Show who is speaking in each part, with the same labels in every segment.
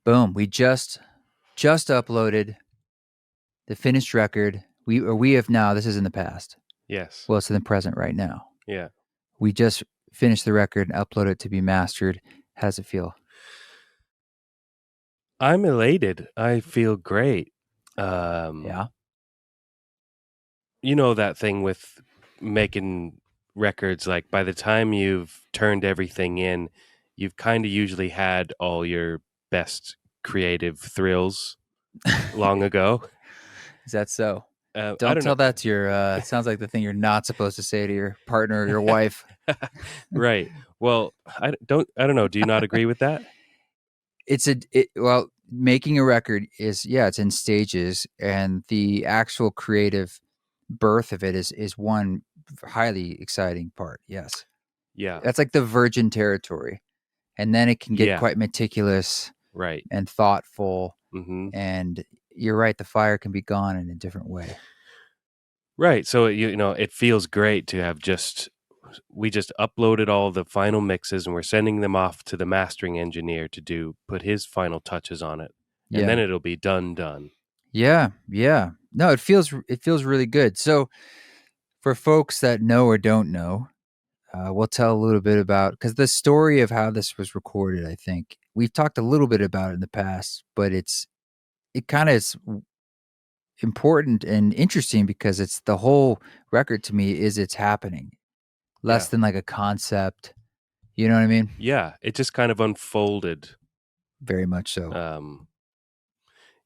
Speaker 1: Boom. We just uploaded the finished record. We have now, this is in the past.
Speaker 2: Yes.
Speaker 1: Well, it's in the present right now.
Speaker 2: Yeah.
Speaker 1: We just finished the record and uploaded it to be mastered. How does it feel?
Speaker 2: I'm elated. I feel great.
Speaker 1: Yeah.
Speaker 2: You know that thing with making records, like by the time you've turned everything in, you've kind of usually had all your best creative thrills long ago.
Speaker 1: Is that so?
Speaker 2: I
Speaker 1: Don't
Speaker 2: don't know.
Speaker 1: tell that to your, it sounds like the thing you're not supposed to say to your partner or your wife.
Speaker 2: Right. Well, I don't know. Do you not agree with that?
Speaker 1: Well, making a record is, it's in stages, and the actual creative birth of it is one highly exciting part. Yes.
Speaker 2: Yeah.
Speaker 1: That's like the virgin territory. And then it can get
Speaker 2: Yeah.
Speaker 1: quite meticulous
Speaker 2: Right.
Speaker 1: and thoughtful.
Speaker 2: Mm-hmm.
Speaker 1: And you're right, the fire can be gone in a different way.
Speaker 2: Right. So it feels great to have we just uploaded all the final mixes and we're sending them off to the mastering engineer to put his final touches on it. And
Speaker 1: Yeah.
Speaker 2: then it'll be done.
Speaker 1: Yeah. Yeah. No, it feels really good. So for folks that know or don't know, we'll tell a little bit about, because the story of how this was recorded, I think we've talked a little bit about it in the past, but it kind of is important and interesting because it's the whole record to me is it's happening, less
Speaker 2: Yeah.
Speaker 1: than like a concept. You know what I mean?
Speaker 2: Yeah. It just kind of unfolded.
Speaker 1: Very much so.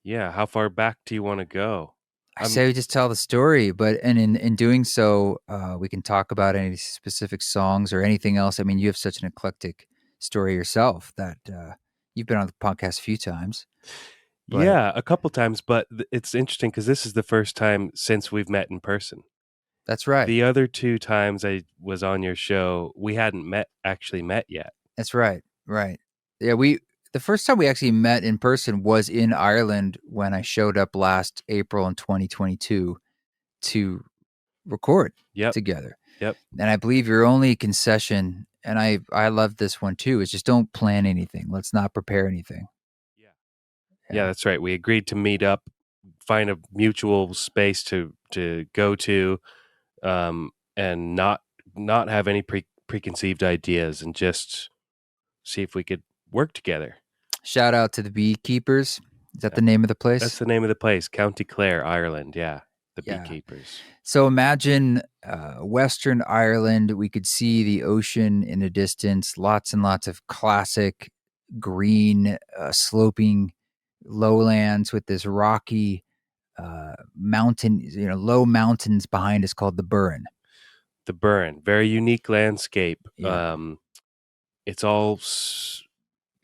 Speaker 2: Yeah. How far back do you want to go?
Speaker 1: I say we just tell the story, but in doing so, we can talk about any specific songs or anything else. I mean, you have such an eclectic story yourself that you've been on the podcast a few times. But
Speaker 2: Yeah, a couple times, but it's interesting because this is the first time since we've met in person.
Speaker 1: that's right.
Speaker 2: The other two times I was on your show, we hadn't actually met yet.
Speaker 1: That's right. Right. Yeah, the first time we actually met in person was in Ireland when I showed up last April in 2022 to record together.
Speaker 2: Yep.
Speaker 1: And I believe your only concession, and I love this one too, is just don't plan anything. Let's not prepare anything.
Speaker 2: Yeah, that's right. We agreed to meet up, find a mutual space to go to, and not have any preconceived ideas, and just see if we could work together.
Speaker 1: Shout out to the Beekeepers. Is that the name of the place?
Speaker 2: That's the name of the place, County Clare, Ireland. Yeah, the Beekeepers.
Speaker 1: So imagine Western Ireland. We could see the ocean in the distance. Lots and lots of classic green, sloping lowlands with this rocky mountain, low mountains behind us called the Burren.
Speaker 2: The Burren, very unique landscape.
Speaker 1: Yeah.
Speaker 2: It's all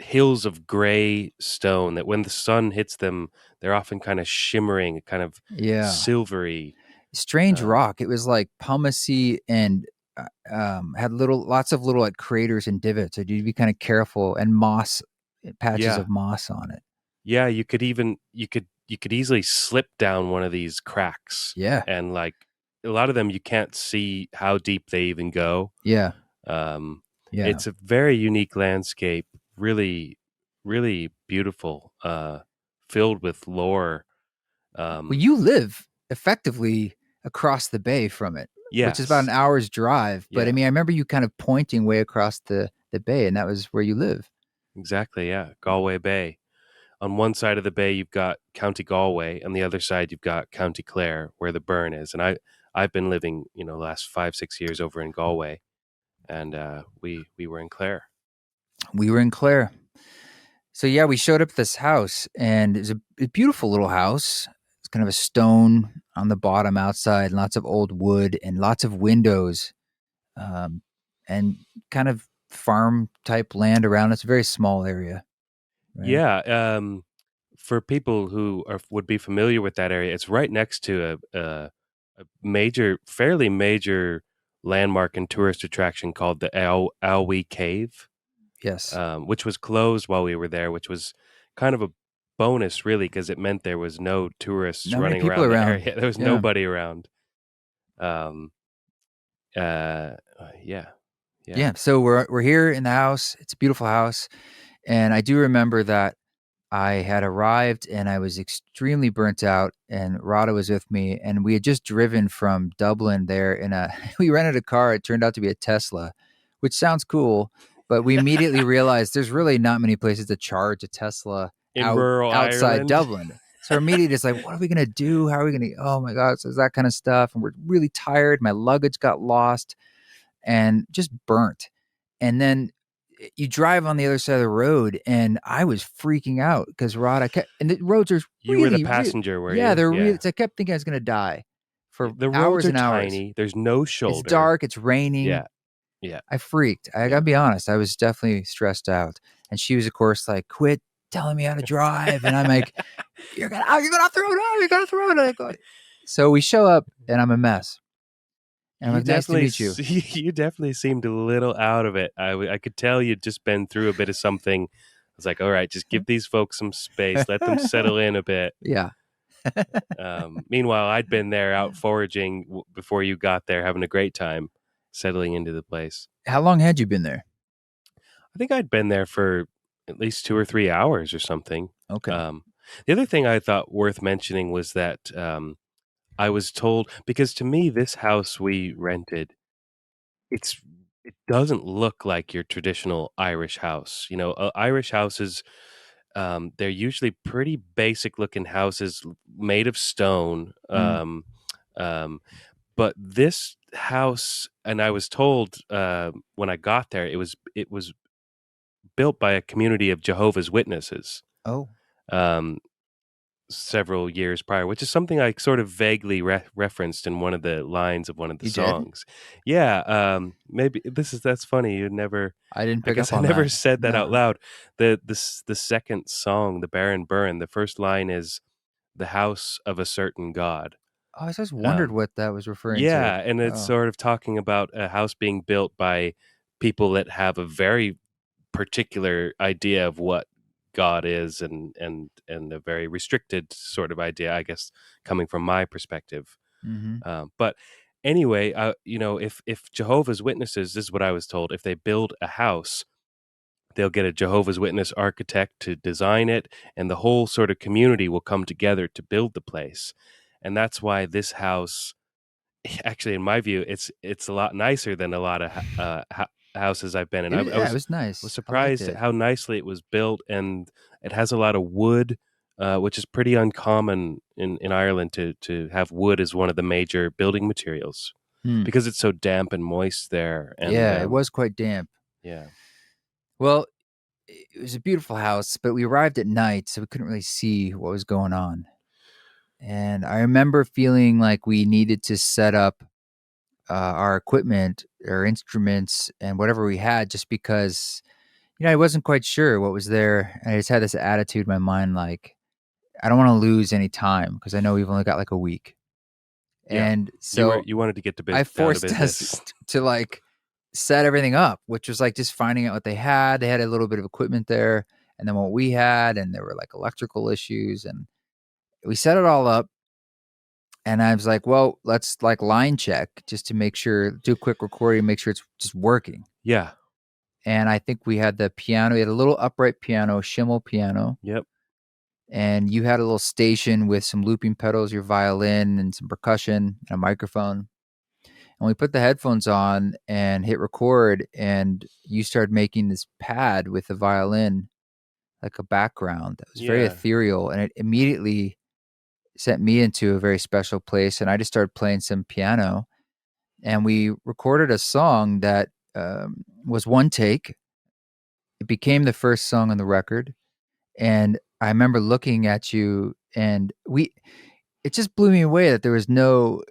Speaker 2: hills of gray stone that when the sun hits them, they're often kind of shimmering, kind of silvery.
Speaker 1: Strange rock. It was like pumicy and had lots of little like craters and divots. So you'd be kind of careful, and moss, patches of moss on it.
Speaker 2: Yeah, you could easily slip down one of these cracks.
Speaker 1: Yeah.
Speaker 2: And like a lot of them you can't see how deep they even go.
Speaker 1: Yeah.
Speaker 2: It's a very unique landscape, really, really beautiful, filled with lore.
Speaker 1: Well, you live effectively across the bay from it, which is about an hour's drive. But I mean, I remember you kind of pointing way across the bay, and that was where you live.
Speaker 2: Exactly, yeah. Galway Bay. On one side of the bay, you've got County Galway. On the other side, you've got County Clare, where the Burren is. And I've been living, the last 5-6 years over in Galway, and we were in Clare.
Speaker 1: We were in Clare. So yeah, we showed up at this house, and it was a beautiful little house. It's kind of a stone on the bottom outside, and lots of old wood, and lots of windows, and kind of farm type land around. It's a very small area.
Speaker 2: Right? Yeah. For people who would be familiar with that area, it's right next to a fairly major landmark and tourist attraction called the Alwee Cave.
Speaker 1: Yes.
Speaker 2: Which was closed while we were there, which was kind of a bonus, really, because it meant there was no tourists running around the area. There was nobody around.
Speaker 1: Yeah. So we're here in the house. It's a beautiful house, and I do remember that I had arrived and I was extremely burnt out, and Rada was with me, and we had just driven from Dublin there in a we rented a car. It turned out to be a Tesla, which sounds cool, but we immediately realized there's really not many places to charge a Tesla
Speaker 2: In rural
Speaker 1: outside
Speaker 2: Ireland.
Speaker 1: Dublin. So our immediate is like, what are we gonna do? How are we gonna? Oh my god! So it's that kind of stuff, and we're really tired. My luggage got lost and just burnt. And then you drive on the other side of the road, and I was freaking out because and the roads are
Speaker 2: You were the
Speaker 1: really,
Speaker 2: passenger, were
Speaker 1: yeah,
Speaker 2: you?
Speaker 1: they're really.
Speaker 2: Yeah.
Speaker 1: So I kept thinking I was gonna die for
Speaker 2: The roads
Speaker 1: hours
Speaker 2: are
Speaker 1: and hours.
Speaker 2: tiny. There's no
Speaker 1: It's
Speaker 2: shoulder.
Speaker 1: dark. It's raining.
Speaker 2: Yeah. Yeah.
Speaker 1: I freaked. I
Speaker 2: Yeah.
Speaker 1: gotta be honest. I was definitely stressed out. And she was, of course, like, "Quit telling me how to drive." And I'm like, you're gonna throw it out. You're gonna throw it out. So we show up, and I'm a mess. And I'm
Speaker 2: You
Speaker 1: like, "Nice to
Speaker 2: definitely
Speaker 1: meet you."
Speaker 2: you definitely seemed a little out of it. I could tell you'd just been through a bit of something. I was like, all right, just give these folks some space. Let them settle in a bit.
Speaker 1: Yeah.
Speaker 2: Meanwhile, I'd been there out foraging before you got there, having a great time settling into the place.
Speaker 1: How long had you been there?
Speaker 2: I think I'd been there for at least 2 or 3 hours or something.
Speaker 1: Okay.
Speaker 2: Um, the other thing I thought worth mentioning was that I was told, because to me, this house we rented, it's it doesn't look like your traditional Irish house. Irish houses, they're usually pretty basic looking houses made of stone.
Speaker 1: Mm.
Speaker 2: Um, but this house, and I was told when I got there, it was built by a community of Jehovah's Witnesses.
Speaker 1: Oh,
Speaker 2: Um, Several years prior, which is something I sort of vaguely referenced in one of the lines of one of the
Speaker 1: you did?
Speaker 2: songs. Yeah, maybe that's funny. You never,
Speaker 1: I didn't
Speaker 2: I
Speaker 1: pick
Speaker 2: guess
Speaker 1: up
Speaker 2: I
Speaker 1: on
Speaker 2: never
Speaker 1: that.
Speaker 2: said that out
Speaker 1: No.
Speaker 2: loud. The second song, the Burren, the first line is the house of a certain God.
Speaker 1: Oh, I just wondered
Speaker 2: Um,
Speaker 1: what that was referring to.
Speaker 2: yeah, and it's
Speaker 1: Oh.
Speaker 2: sort of talking about a house being built by people that have a very particular idea of what God is, and a very restricted sort of idea, I guess, coming from my perspective.
Speaker 1: Mhm.
Speaker 2: But anyway, if Jehovah's Witnesses, this is what I was told, if they build a house, they'll get a Jehovah's Witness architect to design it, and the whole sort of community will come together to build the place. And that's why this house, actually, in my view, it's a lot nicer than a lot of houses I've been in. I, I
Speaker 1: Yeah, it
Speaker 2: was
Speaker 1: was
Speaker 2: was
Speaker 1: nice. I liked
Speaker 2: surprised at
Speaker 1: it.
Speaker 2: how nicely it was built, and it has a lot of wood, which is pretty uncommon in Ireland to have wood as one of the major building materials
Speaker 1: Hmm.
Speaker 2: because it's so damp and moist there. And
Speaker 1: Yeah, it was quite damp.
Speaker 2: yeah,
Speaker 1: Well, it was a beautiful house, but we arrived at night, so we couldn't really see what was going on. And I remember feeling like we needed to set up our equipment, our instruments, and whatever we had, just because I wasn't quite sure what was there. And I just had this attitude in my mind, like I don't want to lose any time because I know we've only got like a week.
Speaker 2: yeah,
Speaker 1: And so
Speaker 2: you wanted to get
Speaker 1: I
Speaker 2: down to
Speaker 1: forced us
Speaker 2: business.
Speaker 1: to like set everything up, which was like just finding out what they had. They had a little bit of equipment there, and then what we had, and there were like electrical issues, and we set it all up. And I was like, well, let's like line check just to make sure, do a quick recording, make sure it's just working.
Speaker 2: Yeah,
Speaker 1: And I think we had the piano, we had a little upright piano, Schimmel piano,
Speaker 2: yep,
Speaker 1: and you had a little station with some looping pedals, your violin, and some percussion, and a microphone. And we put the headphones on and hit record, and you started making this pad with the violin, like a background that was very
Speaker 2: yeah,
Speaker 1: ethereal, and it immediately sent me into a very special place. And I just started playing some piano, and we recorded a song that was one take. It became the first song on the record, and I remember looking at you, and it just blew me away that there was no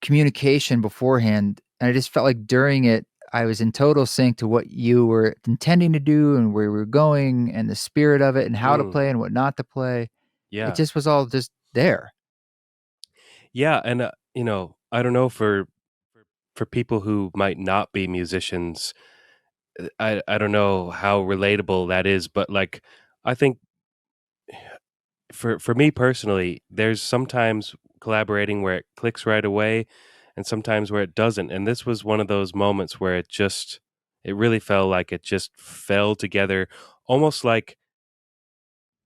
Speaker 1: communication beforehand. And I just felt like during it, I was in total sync to what you were intending to do and where we were going and the spirit of it and how to
Speaker 2: mm,
Speaker 1: play and what not to play. It
Speaker 2: yeah,
Speaker 1: just was all just there.
Speaker 2: yeah, and I don't know, for people who might not be musicians, I don't know how relatable that is, but like I think for me personally, there's sometimes collaborating where it clicks right away, and sometimes where it doesn't. And this was one of those moments where it really felt like it just fell together, almost like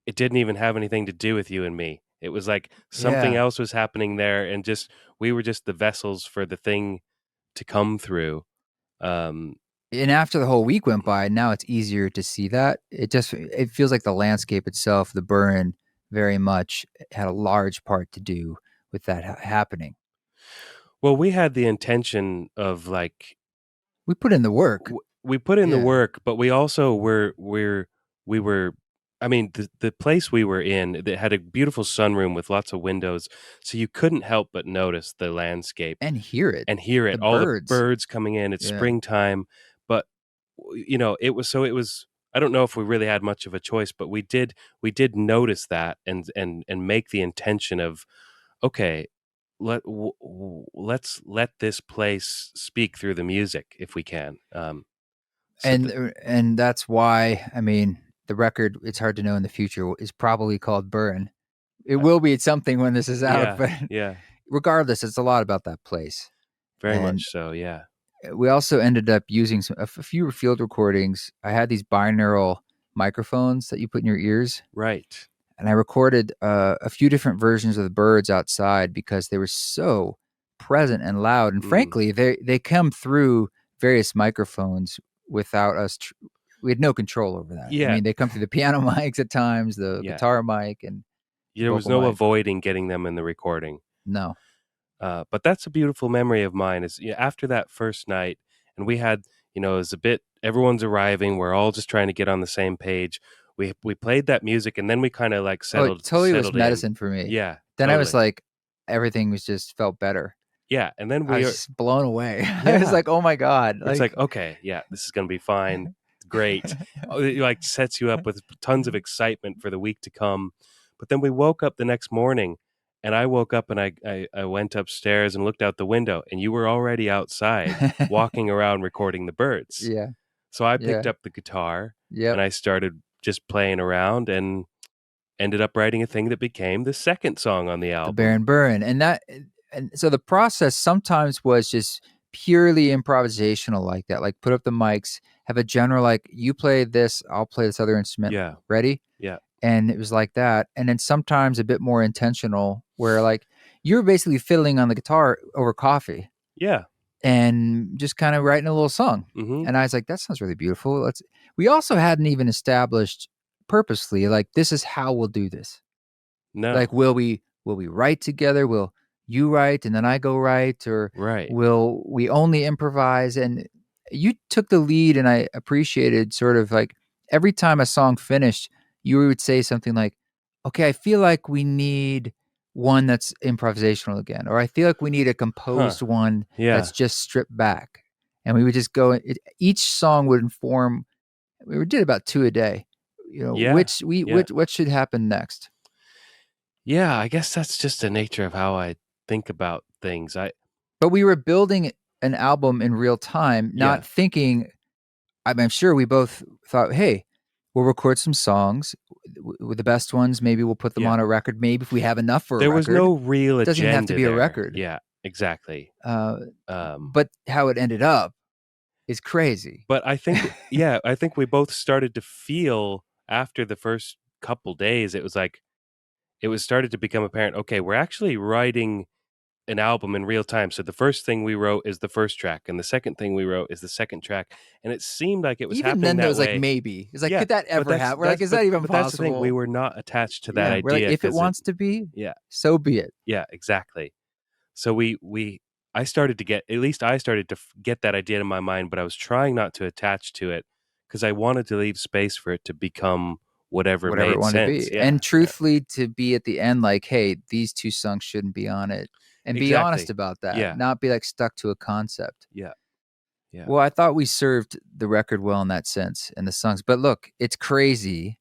Speaker 2: it didn't even have anything to do with you and me. It was like something
Speaker 1: Yeah.
Speaker 2: else was happening there, and just we were just the vessels for the thing to come through. Um,
Speaker 1: And after the whole week went by, now it's easier to see that. It feels like the landscape itself, the Burren, very much had a large part to do with that happening.
Speaker 2: well, we had the intention of like
Speaker 1: We put in the work.
Speaker 2: we put in the
Speaker 1: Yeah.
Speaker 2: work, but we also we were. I mean, the place we were in, that had a beautiful sunroom with lots of windows, so you couldn't help but notice the landscape
Speaker 1: And hear it.
Speaker 2: and hear
Speaker 1: The
Speaker 2: it. All the
Speaker 1: birds.
Speaker 2: birds coming in. It's
Speaker 1: Yeah.
Speaker 2: springtime, but you know, it was so it was. I don't know if we really had much of a choice, but we did notice that and make the intention of, okay, let's let this place speak through the music if we can. So th-
Speaker 1: And that's why, I mean, the record, it's hard to know in the future, is probably called Burren. It
Speaker 2: uh,
Speaker 1: will be something when this is out,
Speaker 2: yeah,
Speaker 1: but
Speaker 2: yeah,
Speaker 1: regardless, it's a lot about that place.
Speaker 2: very
Speaker 1: And
Speaker 2: much so. Yeah,
Speaker 1: we also ended up using a few field recordings. I had these binaural microphones that you put in your ears,
Speaker 2: right.
Speaker 1: and I recorded a few different versions of the birds outside because they were so present and loud. And
Speaker 2: Mm,
Speaker 1: frankly, they come through various microphones without us. We had no control over that. I
Speaker 2: yeah,
Speaker 1: mean, they come through the piano mics at times, the
Speaker 2: yeah.
Speaker 1: guitar mic, and the
Speaker 2: There was
Speaker 1: vocal
Speaker 2: no
Speaker 1: mic.
Speaker 2: avoiding getting them in the recording.
Speaker 1: No,
Speaker 2: But that's a beautiful memory of mine. Is, yeah, after that first night, and we had, it was a bit. Everyone's arriving. We're all just trying to get on the same page. We played that music, and then we kind of like
Speaker 1: oh, it
Speaker 2: settled
Speaker 1: totally was
Speaker 2: settled in.
Speaker 1: medicine for me.
Speaker 2: Yeah,
Speaker 1: Then I was
Speaker 2: totally.
Speaker 1: like, everything was just felt better.
Speaker 2: Yeah, and then
Speaker 1: I
Speaker 2: we
Speaker 1: was
Speaker 2: are.
Speaker 1: just blown away. I was
Speaker 2: Yeah,
Speaker 1: like, "Oh my god!"
Speaker 2: it's like,
Speaker 1: Like,
Speaker 2: okay, yeah, this is gonna be fine. Great. Oh, it like sets you up with tons of excitement for the week to come. But then we woke up the next morning, and I woke up and I went upstairs and looked out the window, and you were already outside walking around recording the birds.
Speaker 1: yeah,
Speaker 2: So I picked
Speaker 1: yeah,
Speaker 2: up the guitar and
Speaker 1: yep.
Speaker 2: I started just playing around and ended up writing a thing that became the second song on the
Speaker 1: The
Speaker 2: album.
Speaker 1: Baron Burn, and so the process sometimes was just purely improvisational like that. Like, put up the mics, have a general like, you play this, I'll play this other instrument.
Speaker 2: Yeah.
Speaker 1: Ready?
Speaker 2: Yeah.
Speaker 1: And it was like that. And then sometimes a bit more intentional, where like you're basically fiddling on the guitar over coffee
Speaker 2: Yeah.
Speaker 1: and just kind of writing a little song.
Speaker 2: Mhm.
Speaker 1: And I was like, that sounds really beautiful. Let's. We also hadn't even established purposely like, this is how we'll do this. Like,
Speaker 2: No.
Speaker 1: will we write together? Will you write and then I go write, or
Speaker 2: Right.
Speaker 1: will we only improvise? And you took the lead, and I appreciated sort of like every time a song finished, you would say something like, "Okay, I feel like we need one that's improvisational again," or "I feel like we need a
Speaker 2: Huh.
Speaker 1: composed one that's
Speaker 2: Yeah.
Speaker 1: just stripped back." And we would just go. Each song would inform. We did about two a day.
Speaker 2: Yeah. Yeah.
Speaker 1: What should happen next.
Speaker 2: Yeah, I guess that's just the nature of how I think about things.
Speaker 1: But we were building an album in real time, not
Speaker 2: Yeah.
Speaker 1: thinking. I'm sure we both thought, "Hey, we'll record some songs with the best ones. Maybe we'll put them
Speaker 2: Yeah.
Speaker 1: on a record. Maybe if we have enough for a
Speaker 2: There was
Speaker 1: record,
Speaker 2: no
Speaker 1: it
Speaker 2: real
Speaker 1: doesn't even have to
Speaker 2: agenda
Speaker 1: be a
Speaker 2: there.
Speaker 1: record."
Speaker 2: Yeah, exactly.
Speaker 1: Uh,
Speaker 2: Um,
Speaker 1: but how it ended up is crazy.
Speaker 2: but I think, yeah, I think we both started to feel after the first couple days, it was like, it was started to become apparent, okay, we're actually writing an album in real time. So the first thing we wrote is the first track, and the second thing we wrote is the second track. And it seemed like it was
Speaker 1: Even
Speaker 2: happening
Speaker 1: then, there
Speaker 2: that
Speaker 1: was like,
Speaker 2: way.
Speaker 1: maybe it's like,
Speaker 2: Yeah,
Speaker 1: could that
Speaker 2: but
Speaker 1: ever happen? We're like, is that even
Speaker 2: but that's the thing. We
Speaker 1: possible?
Speaker 2: were not attached to that
Speaker 1: Yeah, we're like,
Speaker 2: idea
Speaker 1: if it
Speaker 2: because
Speaker 1: wants to be,
Speaker 2: yeah,
Speaker 1: so be it.
Speaker 2: yeah, exactly. So I started to get, at least I started to get that idea in my mind, but I was trying not to attach to it because I wanted to leave space for it to become whatever
Speaker 1: Whatever it
Speaker 2: made
Speaker 1: wanted to
Speaker 2: sense.
Speaker 1: be.
Speaker 2: Yeah,
Speaker 1: And
Speaker 2: yeah,
Speaker 1: truthfully, to be at the end like, hey, these two songs shouldn't be on it. And be honest
Speaker 2: exactly.
Speaker 1: about that,
Speaker 2: Yeah,
Speaker 1: not be like stuck to a concept.
Speaker 2: yeah, yeah,
Speaker 1: Well, I thought we served the record well in that sense and the songs. But look, it's crazy.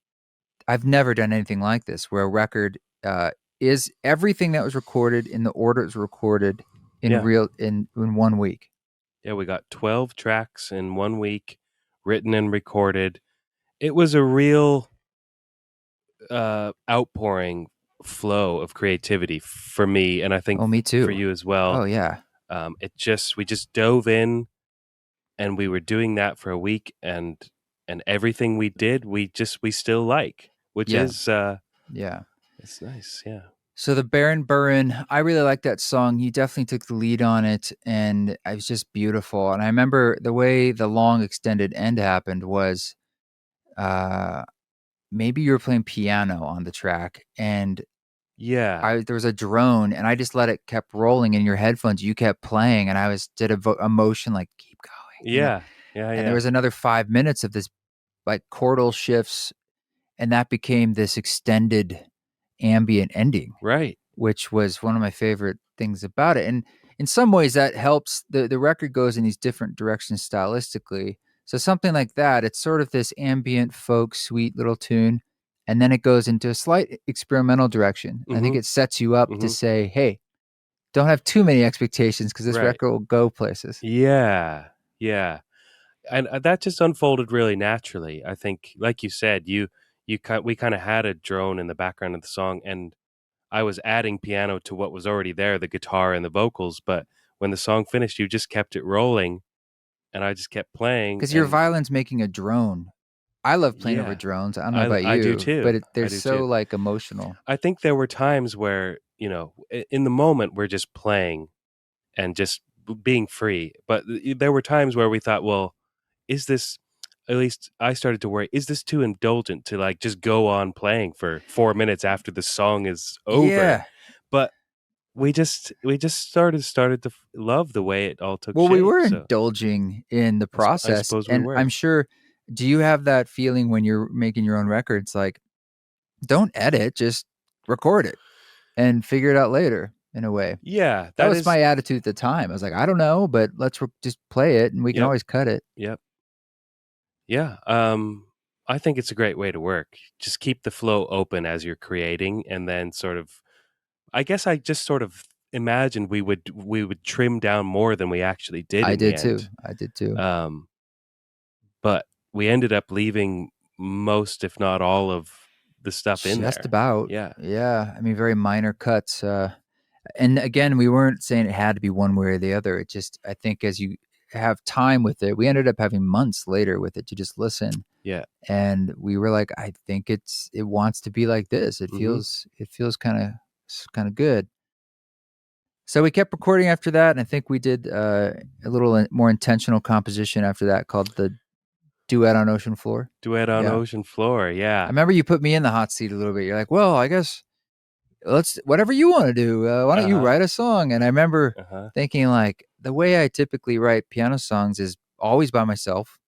Speaker 1: I've never done anything like this where a record is everything that was recorded in the order it was recorded in
Speaker 2: yeah.
Speaker 1: real in 1 week.
Speaker 2: Yeah, we got 12 tracks in 1 week, written and recorded. It was a real outpouring flow of creativity for me, and I think
Speaker 1: Oh, me
Speaker 2: for
Speaker 1: too.
Speaker 2: you as well.
Speaker 1: Oh yeah.
Speaker 2: We just dove in, and we were doing that for a week, and everything we did, we still like. which
Speaker 1: Yeah.
Speaker 2: is
Speaker 1: Yeah.
Speaker 2: it's nice. Yeah.
Speaker 1: So the Baron Burren, I really like that song. He definitely took the lead on it, and it was just beautiful. And I remember the way the long extended end happened was, uh, maybe you were playing piano on the track, and
Speaker 2: Yeah.
Speaker 1: there was a drone, and I just let it kept rolling in your headphones. You kept playing, and I did a motion like keep going.
Speaker 2: Yeah. Yeah.
Speaker 1: And there
Speaker 2: Yeah.
Speaker 1: was another 5 minutes of this like chordal shifts, and that became this extended ambient ending,
Speaker 2: Right.
Speaker 1: which was one of my favorite things about it. And in some ways, that helps. The record goes in these different directions stylistically. So something like that, it's sort of this ambient folk, sweet little tune, and then it goes into a slight experimental direction. I think
Speaker 2: Mm-hmm.
Speaker 1: it sets you up to
Speaker 2: Mm-hmm.
Speaker 1: say, "Hey, don't have too many expectations because this
Speaker 2: Right.
Speaker 1: record will go places."
Speaker 2: Yeah. Yeah. And that just unfolded really naturally. I think, like you said, we kind of had a drone in the background of the song, and I was adding piano to what was already there, the guitar and the vocals. But when the song finished, you just kept it rolling, and I just kept playing.
Speaker 1: Because your
Speaker 2: And
Speaker 1: violin's making a drone. I love playing over
Speaker 2: yeah,
Speaker 1: drones. I don't know about
Speaker 2: I do
Speaker 1: you, but
Speaker 2: too.
Speaker 1: they're
Speaker 2: I do
Speaker 1: so
Speaker 2: too.
Speaker 1: like emotional.
Speaker 2: I think there were times where, in the moment we're just playing and just being free. But there were times where we thought, well, is this, at least I started to worry, is this too indulgent to like just go on playing for 4 minutes after the song is over?
Speaker 1: Yeah.
Speaker 2: But we just started to love the way it all took
Speaker 1: Well, we
Speaker 2: shape.
Speaker 1: were
Speaker 2: So
Speaker 1: indulging in the
Speaker 2: I
Speaker 1: process,
Speaker 2: suppose we
Speaker 1: and I'm
Speaker 2: were.
Speaker 1: sure, do you have that feeling when you're making your own records, like, don't edit, just record it and figure it out later in a way?
Speaker 2: Yeah,
Speaker 1: That
Speaker 2: that
Speaker 1: was
Speaker 2: is.
Speaker 1: my attitude at the time. I was like, "I don't know, but let's just play it, and we can
Speaker 2: Yep,
Speaker 1: always cut it."
Speaker 2: yep, yeah. I think it's a great way to work. Just keep the flow open as you're creating, and then sort of. I guess I just sort of imagined we would trim down more than we actually did
Speaker 1: I
Speaker 2: in the
Speaker 1: did too.
Speaker 2: end.
Speaker 1: I did too.
Speaker 2: Um, but we ended up leaving most, if not all, of the stuff in
Speaker 1: Just
Speaker 2: there.
Speaker 1: about.
Speaker 2: Yeah,
Speaker 1: Yeah, I mean, very minor cuts, and again, we weren't saying it had to be one way or the other. It just, I think as you have time with it, we ended up having months later with it to just listen,
Speaker 2: yeah.
Speaker 1: and we were like, I think it wants to be like this.
Speaker 2: Hmm.
Speaker 1: It feels kind of good. So we kept recording after that, and I think we did a little more intentional composition after that called the duet on ocean floor.
Speaker 2: Duet on
Speaker 1: Yeah,
Speaker 2: ocean floor.
Speaker 1: I
Speaker 2: Yeah.
Speaker 1: remember you put me in the hot seat a little bit. You're like, well, I guess let's whatever you want to do. Why don't
Speaker 2: Uh
Speaker 1: you
Speaker 2: huh.
Speaker 1: write a song? And I remember
Speaker 2: Uh huh.
Speaker 1: thinking like the way I typically write piano songs is always by myself,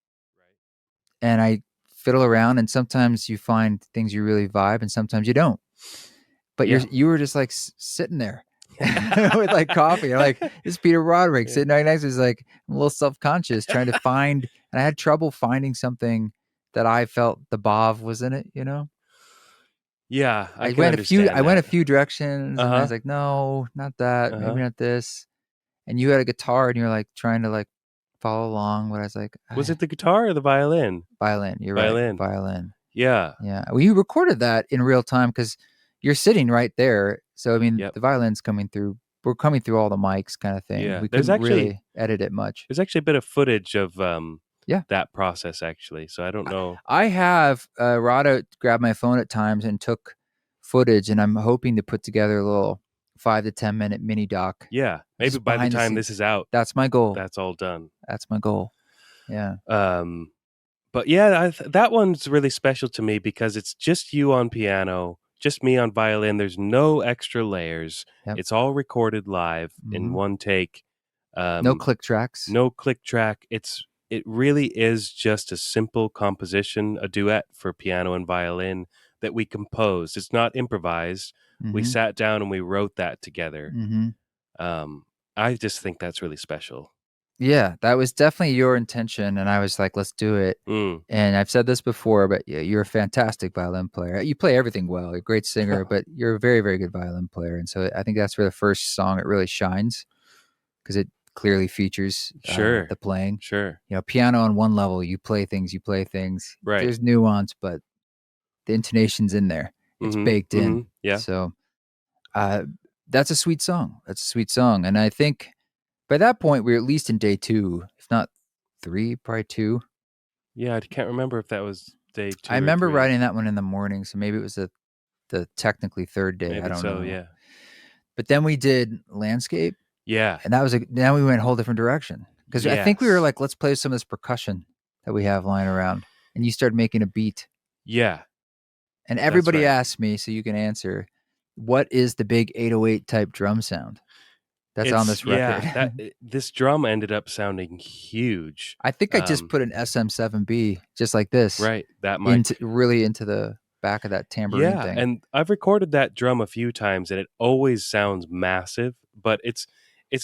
Speaker 1: and I fiddle around, and sometimes you find things you really vibe, and sometimes you don't. But
Speaker 2: Yeah.
Speaker 1: you were just like sitting there with like coffee. You're like, this is Peter Broderick
Speaker 2: Yeah.
Speaker 1: sitting right next to me. Is like I'm a little self conscious trying to find, and I had trouble finding something that I felt the Bob was in it.
Speaker 2: Yeah, I
Speaker 1: I
Speaker 2: can
Speaker 1: went a few
Speaker 2: understand
Speaker 1: I went a
Speaker 2: that.
Speaker 1: few directions,
Speaker 2: Uh
Speaker 1: and I was
Speaker 2: huh.
Speaker 1: like, "No, not that.
Speaker 2: Uh
Speaker 1: Maybe
Speaker 2: huh.
Speaker 1: not this." And you had a guitar, and you're like trying to like follow along, but I was like,
Speaker 2: Was it the guitar or the violin?
Speaker 1: Violin. You're right,
Speaker 2: Violin.
Speaker 1: violin.
Speaker 2: Yeah.
Speaker 1: Yeah, well, you recorded that in real time because you're sitting right there. So I mean,
Speaker 2: Yep.
Speaker 1: the violin's coming through. We're coming through all the mics, kind of thing.
Speaker 2: Yeah.
Speaker 1: We couldn't really edit it much.
Speaker 2: There's actually a bit of footage of
Speaker 1: Yeah,
Speaker 2: that process actually. So I don't know.
Speaker 1: I have Rada grabbed my phone at times and took footage, and I'm hoping to put together a little 5 to 10 minute mini doc,
Speaker 2: Yeah, maybe
Speaker 1: just
Speaker 2: by the
Speaker 1: behind the
Speaker 2: time this
Speaker 1: scenes.
Speaker 2: is out,
Speaker 1: That's my goal.
Speaker 2: that's all done.
Speaker 1: That's my goal. Yeah.
Speaker 2: Um, but yeah, that one's really special to me because it's just you on piano, just me on violin. There's no extra layers.
Speaker 1: Yep.
Speaker 2: It's all recorded live in
Speaker 1: Hmm.
Speaker 2: one take.
Speaker 1: No
Speaker 2: Um,
Speaker 1: click tracks.
Speaker 2: no click track. It really is just a simple composition, a duet for piano and violin that we composed. It's not improvised. We
Speaker 1: Hmm.
Speaker 2: sat down and we wrote that together.
Speaker 1: Hmm.
Speaker 2: Um, I just think that's really special.
Speaker 1: Yeah, that was definitely your intention, and I was like, "Let's do it."
Speaker 2: Mm.
Speaker 1: And I've said this before, but yeah, you're a fantastic violin player. You play everything well. You're a great singer, but you're a very, very good violin player. And so I think that's where the first song it really shines because it clearly features
Speaker 2: Sure.
Speaker 1: the playing.
Speaker 2: Sure.
Speaker 1: Piano on one level, you play things, you play things.
Speaker 2: Right.
Speaker 1: There's nuance, but the intonation's in there. It's
Speaker 2: Mhm.
Speaker 1: baked in.
Speaker 2: Mhm. Yeah.
Speaker 1: So uh, that's a sweet song. That's a sweet song. And I think by that point, we're at least in day two, if not three, probably two.
Speaker 2: Yeah, I can't remember if that was day
Speaker 1: I
Speaker 2: 2 or
Speaker 1: remember
Speaker 2: 3.
Speaker 1: writing that one in the morning, so maybe it was the technically third day. I
Speaker 2: Maybe
Speaker 1: don't
Speaker 2: so,
Speaker 1: know.
Speaker 2: yeah.
Speaker 1: But then we did landscape,
Speaker 2: Yeah.
Speaker 1: and that was now we went a whole different direction because I think we were
Speaker 2: Yes.
Speaker 1: like, let's play some of this percussion that we have lying around, and you started making a beat,
Speaker 2: Yeah,
Speaker 1: and
Speaker 2: that's
Speaker 1: everybody
Speaker 2: right.
Speaker 1: asked me, so you can answer, what is the big 808 type drum sound that's on
Speaker 2: It's
Speaker 1: this record?
Speaker 2: yeah, this drum ended up sounding huge.
Speaker 1: I think I just put an SM7B just like this
Speaker 2: Right, that
Speaker 1: into
Speaker 2: mic.
Speaker 1: really into the back of that tambourine
Speaker 2: Yeah,
Speaker 1: thing.
Speaker 2: and I've recorded that drum a few times, and it always sounds massive, but it's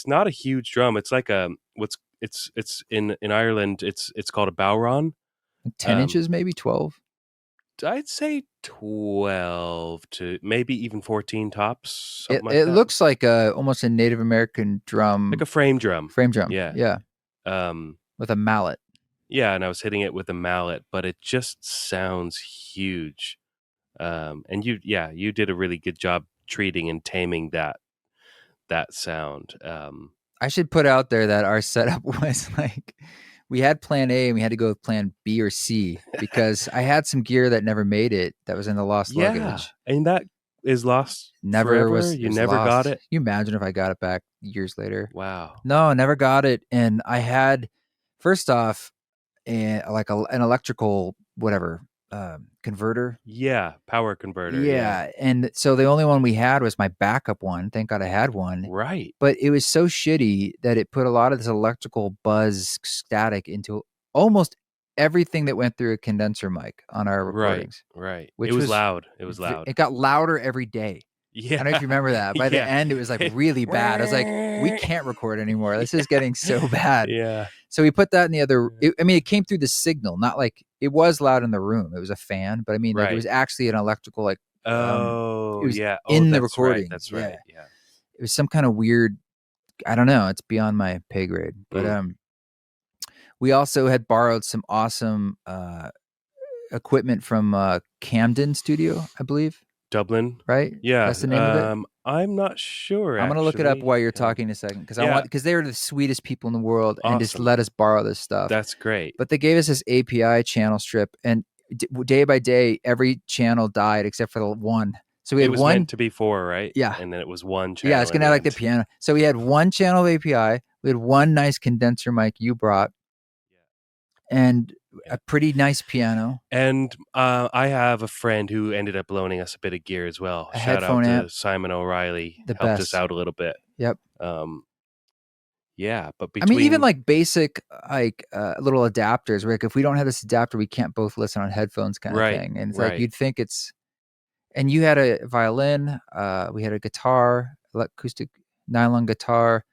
Speaker 2: not a huge drum. It's like a what's it's in Ireland, it's called a bowron.
Speaker 1: 10
Speaker 2: Um,
Speaker 1: inches, maybe 12.
Speaker 2: I'd say 12 to maybe even 14 tops,
Speaker 1: It
Speaker 2: something like
Speaker 1: it
Speaker 2: that.
Speaker 1: looks like almost a Native American
Speaker 2: Like a
Speaker 1: drum,
Speaker 2: frame drum.
Speaker 1: frame drum.
Speaker 2: Yeah.
Speaker 1: Yeah,
Speaker 2: Um,
Speaker 1: with a mallet.
Speaker 2: yeah, and I was hitting it with a mallet, but it just sounds huge. And you did a really good job treating and taming that sound.
Speaker 1: I should put out there that our setup was like we had plan A and we had to go with plan B or C because I had some gear that never made it that was in the lost
Speaker 2: Yeah,
Speaker 1: luggage.
Speaker 2: and that is lost
Speaker 1: Never
Speaker 2: forever?
Speaker 1: was It
Speaker 2: You
Speaker 1: was
Speaker 2: never got
Speaker 1: lost.
Speaker 2: it?
Speaker 1: Can you imagine if I got it back years later?
Speaker 2: Wow.
Speaker 1: No, never got it. And I had first off like an electrical whatever converter.
Speaker 2: Yeah, power converter, yeah.
Speaker 1: Yeah, and so the only one we had was my backup one. Thank God I had one.
Speaker 2: Right,
Speaker 1: But it was so shitty that it put a lot of this electrical buzz static into almost everything that went through a condenser mic on our
Speaker 2: right,
Speaker 1: recordings,
Speaker 2: right. It
Speaker 1: which
Speaker 2: was
Speaker 1: was
Speaker 2: loud, it was loud.
Speaker 1: it got louder every day. I
Speaker 2: Yeah,
Speaker 1: don't know if you remember that. By the
Speaker 2: yeah.
Speaker 1: end, it was like really bad. I was like, we can't record anymore. This is getting so bad.
Speaker 2: Yeah,
Speaker 1: So we put that in the other. I mean, it came through the signal, not like it was loud in the room. It was a fan, but I mean, like it
Speaker 2: right.
Speaker 1: was actually an electrical, like it
Speaker 2: Oh,
Speaker 1: was
Speaker 2: yeah. Oh,
Speaker 1: in the
Speaker 2: that's right,
Speaker 1: recordings.
Speaker 2: that's
Speaker 1: Yeah,
Speaker 2: right, yeah.
Speaker 1: it was some kind of weird. I don't know. It's beyond my pay grade. But
Speaker 2: Mm.
Speaker 1: we also had borrowed some awesome equipment from Camden Studio, I believe.
Speaker 2: Dublin?
Speaker 1: Right? That's
Speaker 2: Yeah,
Speaker 1: the name of it.
Speaker 2: I'm not sure,
Speaker 1: I'm gonna look it up
Speaker 2: actually.
Speaker 1: while you're talking in a second
Speaker 2: Yeah,
Speaker 1: because they were the sweetest people in the world and just
Speaker 2: awesome.
Speaker 1: let us borrow this stuff.
Speaker 2: That's great.
Speaker 1: But they gave us this API channel strip, and day by day, every channel died except for the one. So we
Speaker 2: It
Speaker 1: had
Speaker 2: was meant
Speaker 1: one,
Speaker 2: to be 4, right?
Speaker 1: yeah,
Speaker 2: And then it was 1
Speaker 1: yeah.
Speaker 2: channel
Speaker 1: It's
Speaker 2: in
Speaker 1: gonna
Speaker 2: the
Speaker 1: have like the
Speaker 2: end.
Speaker 1: piano. So we had one channel of API. We had one nice condenser mic you brought, and
Speaker 2: Yeah.
Speaker 1: a pretty nice piano,
Speaker 2: And, I have a friend who ended up loaning us a bit of gear as well.
Speaker 1: a
Speaker 2: Shout out
Speaker 1: headphone amp,
Speaker 2: to Simon O'Reilly,
Speaker 1: the
Speaker 2: helped us
Speaker 1: best.
Speaker 2: out a little bit.
Speaker 1: Yep.
Speaker 2: Yeah, but
Speaker 1: I mean, even
Speaker 2: between
Speaker 1: like basic like little adapters. Where like if we don't have this adapter, we can't both listen on headphones, kind of
Speaker 2: right,
Speaker 1: thing. And it's like
Speaker 2: right.
Speaker 1: you'd think it's. And you had a violin. We had a guitar, acoustic nylon guitar,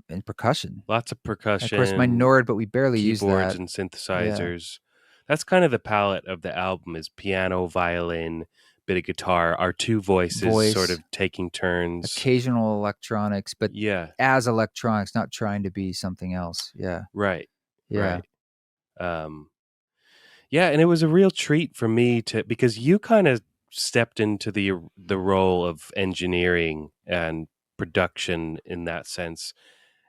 Speaker 1: and percussion.
Speaker 2: Lots of
Speaker 1: And of course, my
Speaker 2: percussion,
Speaker 1: Nord, but we barely use
Speaker 2: keyboards
Speaker 1: that.
Speaker 2: and
Speaker 1: Yeah,
Speaker 2: synthesizers. That's kind of the palette of the album is piano, violin, bit of guitar, our 2 voices sort
Speaker 1: voice,
Speaker 2: of taking turns.
Speaker 1: occasional electronics, but
Speaker 2: Yeah,
Speaker 1: as electronics, not trying to be something else. Yeah,
Speaker 2: right,
Speaker 1: yeah,
Speaker 2: right. Um, yeah, and it was a real treat for me to because you kinda stepped into the role of engineering and production in that sense,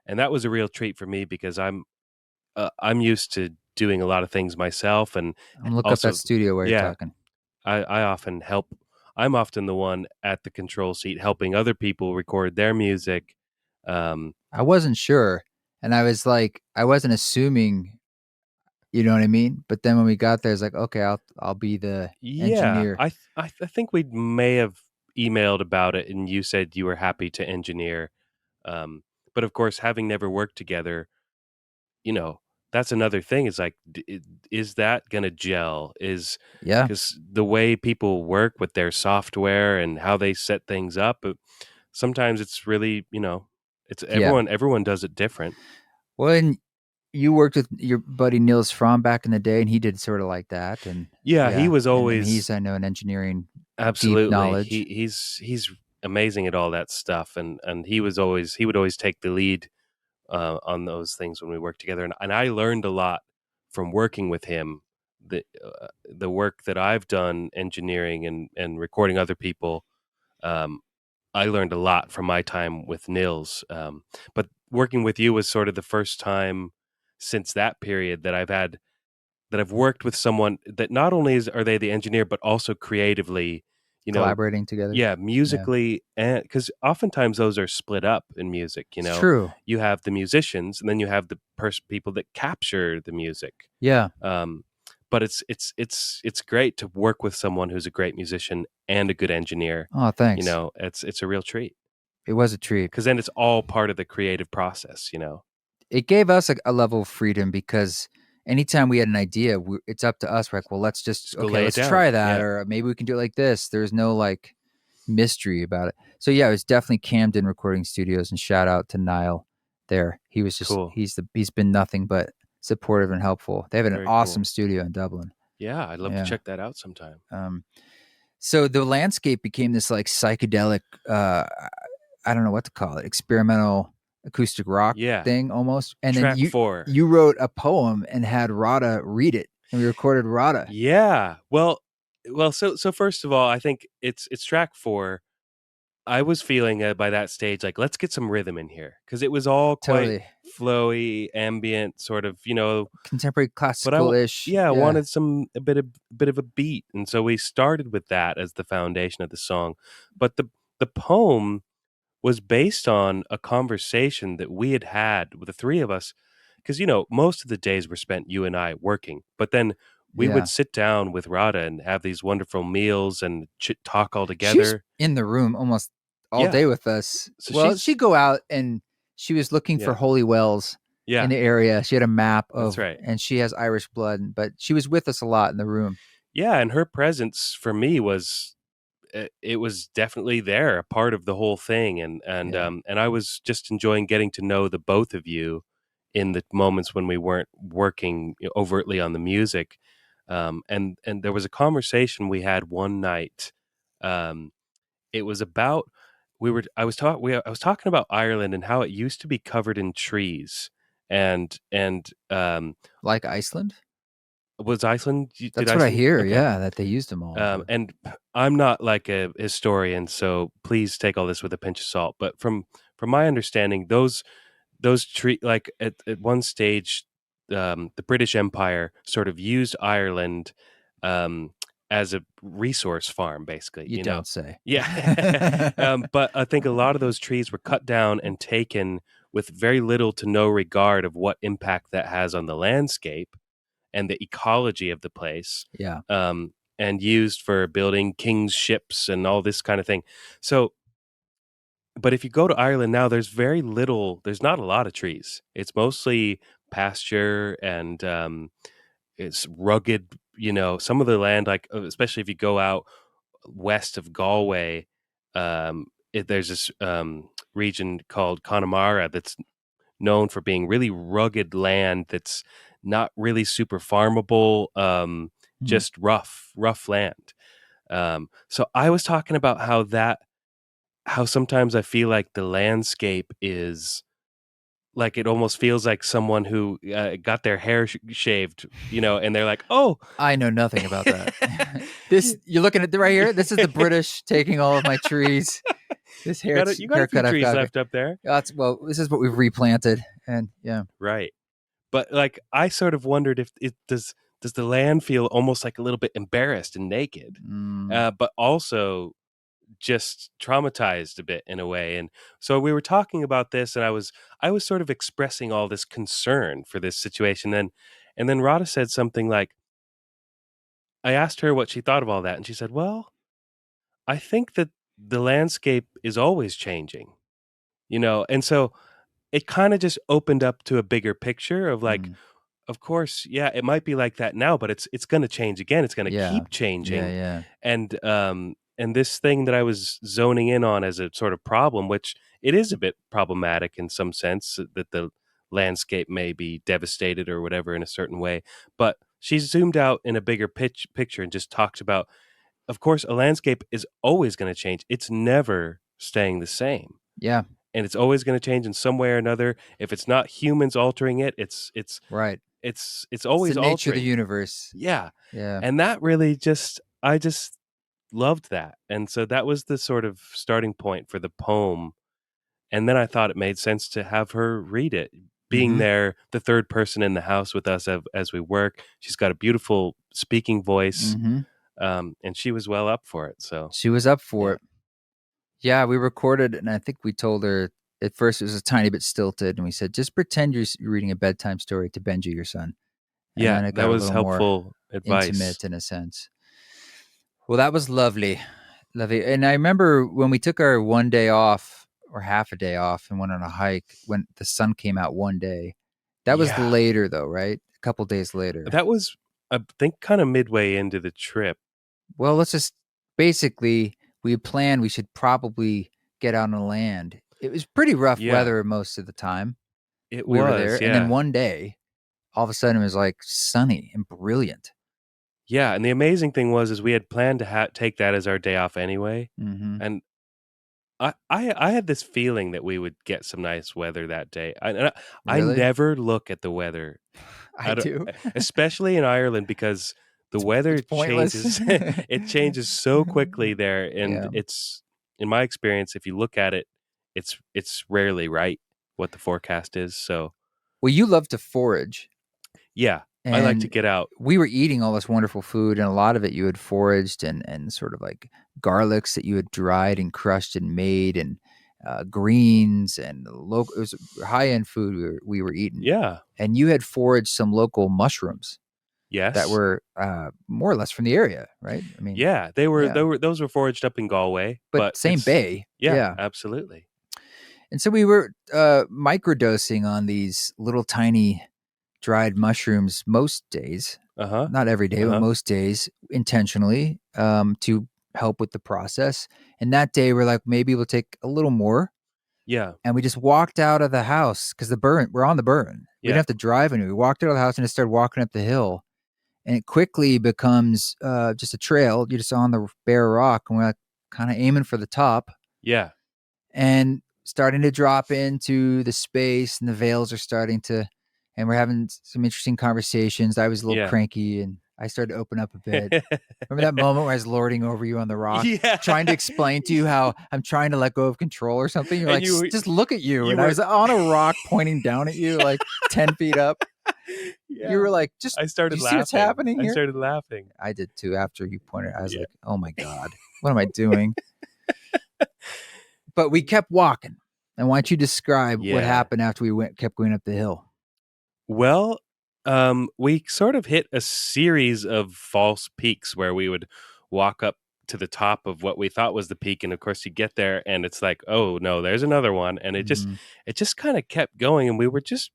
Speaker 2: and that was a real treat for me because I'm used to doing a lot of things myself and
Speaker 1: I'm gonna look up that
Speaker 2: also
Speaker 1: studio while you're
Speaker 2: yeah,
Speaker 1: talking.
Speaker 2: I often help I'm often the one at the control seat helping other people record their music. Um,
Speaker 1: I wasn't sure, and I was like, I wasn't assuming. You know what I mean? But then when we got there, it's like, okay, I'll be the
Speaker 2: yeah,
Speaker 1: engineer.
Speaker 2: I think we may have emailed about it and you said you were happy to engineer. But of course, having never worked together, you know, that's another thing. Is like, is that gonna gel? Is
Speaker 1: Yeah,
Speaker 2: because the way people work with their software and how they set things up, sometimes it's really, it's
Speaker 1: yeah.
Speaker 2: everyone does it different.
Speaker 1: Well, and you worked with your buddy Niels Fromm back in the day, and he did sort of like that. And
Speaker 2: Yeah, he
Speaker 1: yeah,
Speaker 2: was
Speaker 1: and I mean, he's
Speaker 2: always
Speaker 1: I know an engineering deep
Speaker 2: absolutely.
Speaker 1: knowledge.
Speaker 2: He's amazing at all that stuff, and he would always take the lead on those things when we worked together, and I learned a lot from working with him. The work that I've done engineering and recording other people, um, I learned a lot from my time with Nils. But working with you was sort of the first time since that period that I've had that I've worked with someone that not only are they the engineer, but also creatively, you know,
Speaker 1: Collaborating together.
Speaker 2: yeah,
Speaker 1: Yeah.
Speaker 2: musically, and because oftentimes those are split up in music.
Speaker 1: It's true.
Speaker 2: You have the musicians, and then you have the people that capture the music.
Speaker 1: Yeah.
Speaker 2: Um, but it's great to work with someone who's a great musician and a good engineer.
Speaker 1: Oh, thanks.
Speaker 2: It's a real treat
Speaker 1: It was a treat.
Speaker 2: because then it's all part of the creative process.
Speaker 1: It gave us a level of freedom because anytime we had an idea, it's up to us. We're like, well, let's just,
Speaker 2: Just go
Speaker 1: okay,
Speaker 2: lay it
Speaker 1: let's
Speaker 2: down.
Speaker 1: try that.
Speaker 2: Yeah,
Speaker 1: Or maybe we can do it like this. There's no like mystery about it. So yeah, it was definitely Camden Recording Studios, and shout out to Niall there. He was just,
Speaker 2: cool,
Speaker 1: he's been nothing but supportive and helpful. They have an
Speaker 2: very
Speaker 1: awesome
Speaker 2: cool.
Speaker 1: studio in Dublin.
Speaker 2: Yeah, I'd love to
Speaker 1: Yeah.
Speaker 2: check that out sometime.
Speaker 1: Um, so the landscape became this like psychedelic, I don't know what to call it, experimental acoustic rock
Speaker 2: Yeah,
Speaker 1: thing almost. And then
Speaker 2: track
Speaker 1: you
Speaker 2: 4.
Speaker 1: you wrote a poem and had Rada read it, and we recorded Rada.
Speaker 2: Yeah, so first of all, I think it's track 4. I was feeling by that stage like let's get some rhythm in here because it was all quite
Speaker 1: Totally
Speaker 2: flowy, ambient, sort of,
Speaker 1: contemporary
Speaker 2: But
Speaker 1: classical-ish.
Speaker 2: I
Speaker 1: Yeah,
Speaker 2: wanted a bit of a beat, and so we started with that as the foundation of the song. But the poem was based on a conversation that we had had with the three of us, because most of the days were spent you and I working, but then we would
Speaker 1: yeah.
Speaker 2: sit down with Rada and have these wonderful meals and talk all
Speaker 1: She was
Speaker 2: together.
Speaker 1: in the room almost all
Speaker 2: Yeah,
Speaker 1: day with us.
Speaker 2: so
Speaker 1: Well,
Speaker 2: she's
Speaker 1: she'd go out and she was looking for
Speaker 2: yeah,
Speaker 1: holy wells in
Speaker 2: yeah,
Speaker 1: the area. She had a map
Speaker 2: that's
Speaker 1: of,
Speaker 2: right.
Speaker 1: and she has Irish blood, but she was with us a lot in the room.
Speaker 2: Yeah, and her presence for me was it was definitely there, a part of the whole thing,
Speaker 1: Yeah.
Speaker 2: and I was just enjoying getting to know the both of you in the moments when we weren't working overtly on the music, and there was a conversation we had one night. Um, it was about we were I was talking about Ireland and how it used to be covered in trees, and
Speaker 1: Like Iceland?
Speaker 2: was Iceland? Did
Speaker 1: That's what I
Speaker 2: Iceland?
Speaker 1: hear,
Speaker 2: Okay.
Speaker 1: yeah, that they used them all, but
Speaker 2: And I'm not like a historian, so please take all this with a pinch of salt. But from my understanding, those tree like at one stage, the British Empire sort of used Ireland um, as a resource farm, basically.
Speaker 1: you don't say.
Speaker 2: Yeah. But I think a lot of those trees were cut down and taken with very little to no regard of what impact that has on the landscape and the ecology of the place,
Speaker 1: Yeah.
Speaker 2: and used for building king's ships and all this kind of thing. So, but if you go to Ireland now, there's not a lot of trees. It's mostly pasture and it's rugged. Some of the land, like especially if you go out west of Galway, there's this region called Connemara that's known for being really rugged land that's not really super farmable,
Speaker 1: Hmm.
Speaker 2: just rough land. So I was talking about how sometimes I feel like the landscape is like it almost feels like someone who got their hair shaved, and they're like, oh,
Speaker 1: I know nothing about that. This you're looking at the right here? This is the British taking all of my trees. This
Speaker 2: you got a few
Speaker 1: haircut I've
Speaker 2: trees
Speaker 1: got.
Speaker 2: left up there,
Speaker 1: That's well, this is what we've replanted, and yeah.
Speaker 2: right? But like I sort of wondered if it does the land feel almost like a little bit embarrassed and naked,
Speaker 1: Mm,
Speaker 2: but also just traumatized a bit in a way. And so we were talking about this, and I was sort of expressing all this concern for this situation. And then Rada said something like, I asked her what she thought of all that, and she said, "Well, I think that the landscape is always changing, And so it kind of just opened up to a bigger picture of like,
Speaker 1: mm,
Speaker 2: of course, yeah, it might be like that now, but it's going to change again. It's going to
Speaker 1: yeah.
Speaker 2: keep
Speaker 1: Yeah,
Speaker 2: changing,
Speaker 1: yeah.
Speaker 2: and this thing that I was zoning in on as a sort of problem, which it is a bit problematic in some sense that the landscape may be devastated or whatever in a certain way, but she zoomed out in a bigger picture and just talked about, of course, a landscape is always going to change. It's never staying the same,
Speaker 1: Yeah,
Speaker 2: and it's always going to change in some way or another. If it's not humans altering it,
Speaker 1: right.
Speaker 2: it's
Speaker 1: It's the
Speaker 2: always
Speaker 1: nature of the
Speaker 2: altering.
Speaker 1: universe.
Speaker 2: Yeah.
Speaker 1: Yeah.
Speaker 2: And that really just I just loved that. And so that was the sort of starting point for the poem. And then I thought it made sense to have her read it. being
Speaker 1: Mhm.
Speaker 2: there, the third person in the house with us as we work. She's got a beautiful speaking voice,
Speaker 1: Mhm.
Speaker 2: and she was well up for it. So
Speaker 1: She was up for
Speaker 2: yeah,
Speaker 1: it. Yeah, we recorded, and I think we told her at first it was a tiny bit stilted, and we said, "Just pretend you're reading a bedtime story to Benji, your son." And
Speaker 2: yeah,
Speaker 1: then it
Speaker 2: that
Speaker 1: got a
Speaker 2: was
Speaker 1: little more
Speaker 2: helpful advice.
Speaker 1: intimate in a sense. Well, that was lovely. Lovely. And I remember when we took our one day off or half a day off and went on a hike when the sun came out one day. That was
Speaker 2: Yeah,
Speaker 1: later though, right? A couple days later.
Speaker 2: that was I think kind of midway into the trip.
Speaker 1: Well, let's just basically we had planned we should probably get out on land. It was pretty rough
Speaker 2: Yeah,
Speaker 1: weather most of the time
Speaker 2: it
Speaker 1: we were
Speaker 2: was.
Speaker 1: there. And then
Speaker 2: Yeah,
Speaker 1: one day, all of a sudden it was like sunny and brilliant.
Speaker 2: yeah. And the amazing thing was, is we had planned to take that as our day off anyway,
Speaker 1: Hmm.
Speaker 2: and I had this feeling that we would get some nice weather that day. I
Speaker 1: Really?
Speaker 2: never look at the weather,
Speaker 1: I do.
Speaker 2: especially in Ireland, because the
Speaker 1: It's
Speaker 2: weather
Speaker 1: pointless.
Speaker 2: changes. It changes so quickly there, and
Speaker 1: Yeah.
Speaker 2: it's in my experience, if you look at it, it's rarely right what the forecast is. So
Speaker 1: Well, you love to forage,
Speaker 2: yeah, I like to
Speaker 1: and
Speaker 2: get out.
Speaker 1: we were eating all this wonderful food, and a lot of it you had foraged and sort of like garlics that you had dried and crushed and made, and greens and local. It was high end food we were eating,
Speaker 2: Yeah.
Speaker 1: and you had foraged some local mushrooms that
Speaker 2: Yes.
Speaker 1: were more or less from the area, right? I mean,
Speaker 2: Yeah,
Speaker 1: yeah,
Speaker 2: those were foraged up in Galway,
Speaker 1: but
Speaker 2: but
Speaker 1: same
Speaker 2: it's
Speaker 1: bay,
Speaker 2: yeah,
Speaker 1: yeah.
Speaker 2: absolutely.
Speaker 1: And so we were microdosing on these little tiny dried mushrooms most days,
Speaker 2: Uh-huh.
Speaker 1: not every day, but
Speaker 2: Uh-huh.
Speaker 1: most days intentionally to help with the process. And that day, we're like, maybe we'll take a little more.
Speaker 2: Yeah.
Speaker 1: And we just walked out of the house because we're on the Burren. We didn't
Speaker 2: Yeah.
Speaker 1: have to drive anywhere. We walked out of the house and just started walking up the hill. And it quickly becomes just a trail. You're just on the bare rock. And we're like kind of aiming for the top
Speaker 2: Yeah.
Speaker 1: and starting to drop into the space, and the veils are starting to, and we're having some interesting conversations. I was a little
Speaker 2: Yeah.
Speaker 1: cranky and I started to open up a bit. Remember that moment where I was lording over you on the rock,
Speaker 2: Yeah.
Speaker 1: trying to explain to you how I'm trying to let go of control or something? You're
Speaker 2: And
Speaker 1: like, just look at you.
Speaker 2: you
Speaker 1: And I
Speaker 2: were
Speaker 1: was on a rock pointing down at you, like 10 feet up. You
Speaker 2: yeah.
Speaker 1: were like, just,
Speaker 2: I
Speaker 1: do
Speaker 2: started
Speaker 1: you see what's
Speaker 2: laughing.
Speaker 1: happening
Speaker 2: I
Speaker 1: here?
Speaker 2: started laughing.
Speaker 1: I did too. After you pointed, I was
Speaker 2: Yeah.
Speaker 1: like, oh my God, what am I doing? But we kept walking. And why don't you describe what
Speaker 2: Yeah.
Speaker 1: happened after kept going up the hill?
Speaker 2: Well, we sort of hit a series of false peaks where we would walk up to the top of what we thought was the peak, and of course you get there and it's like, oh no, there's another one, and
Speaker 1: Hmm.
Speaker 2: it just kind of kept going, and we were just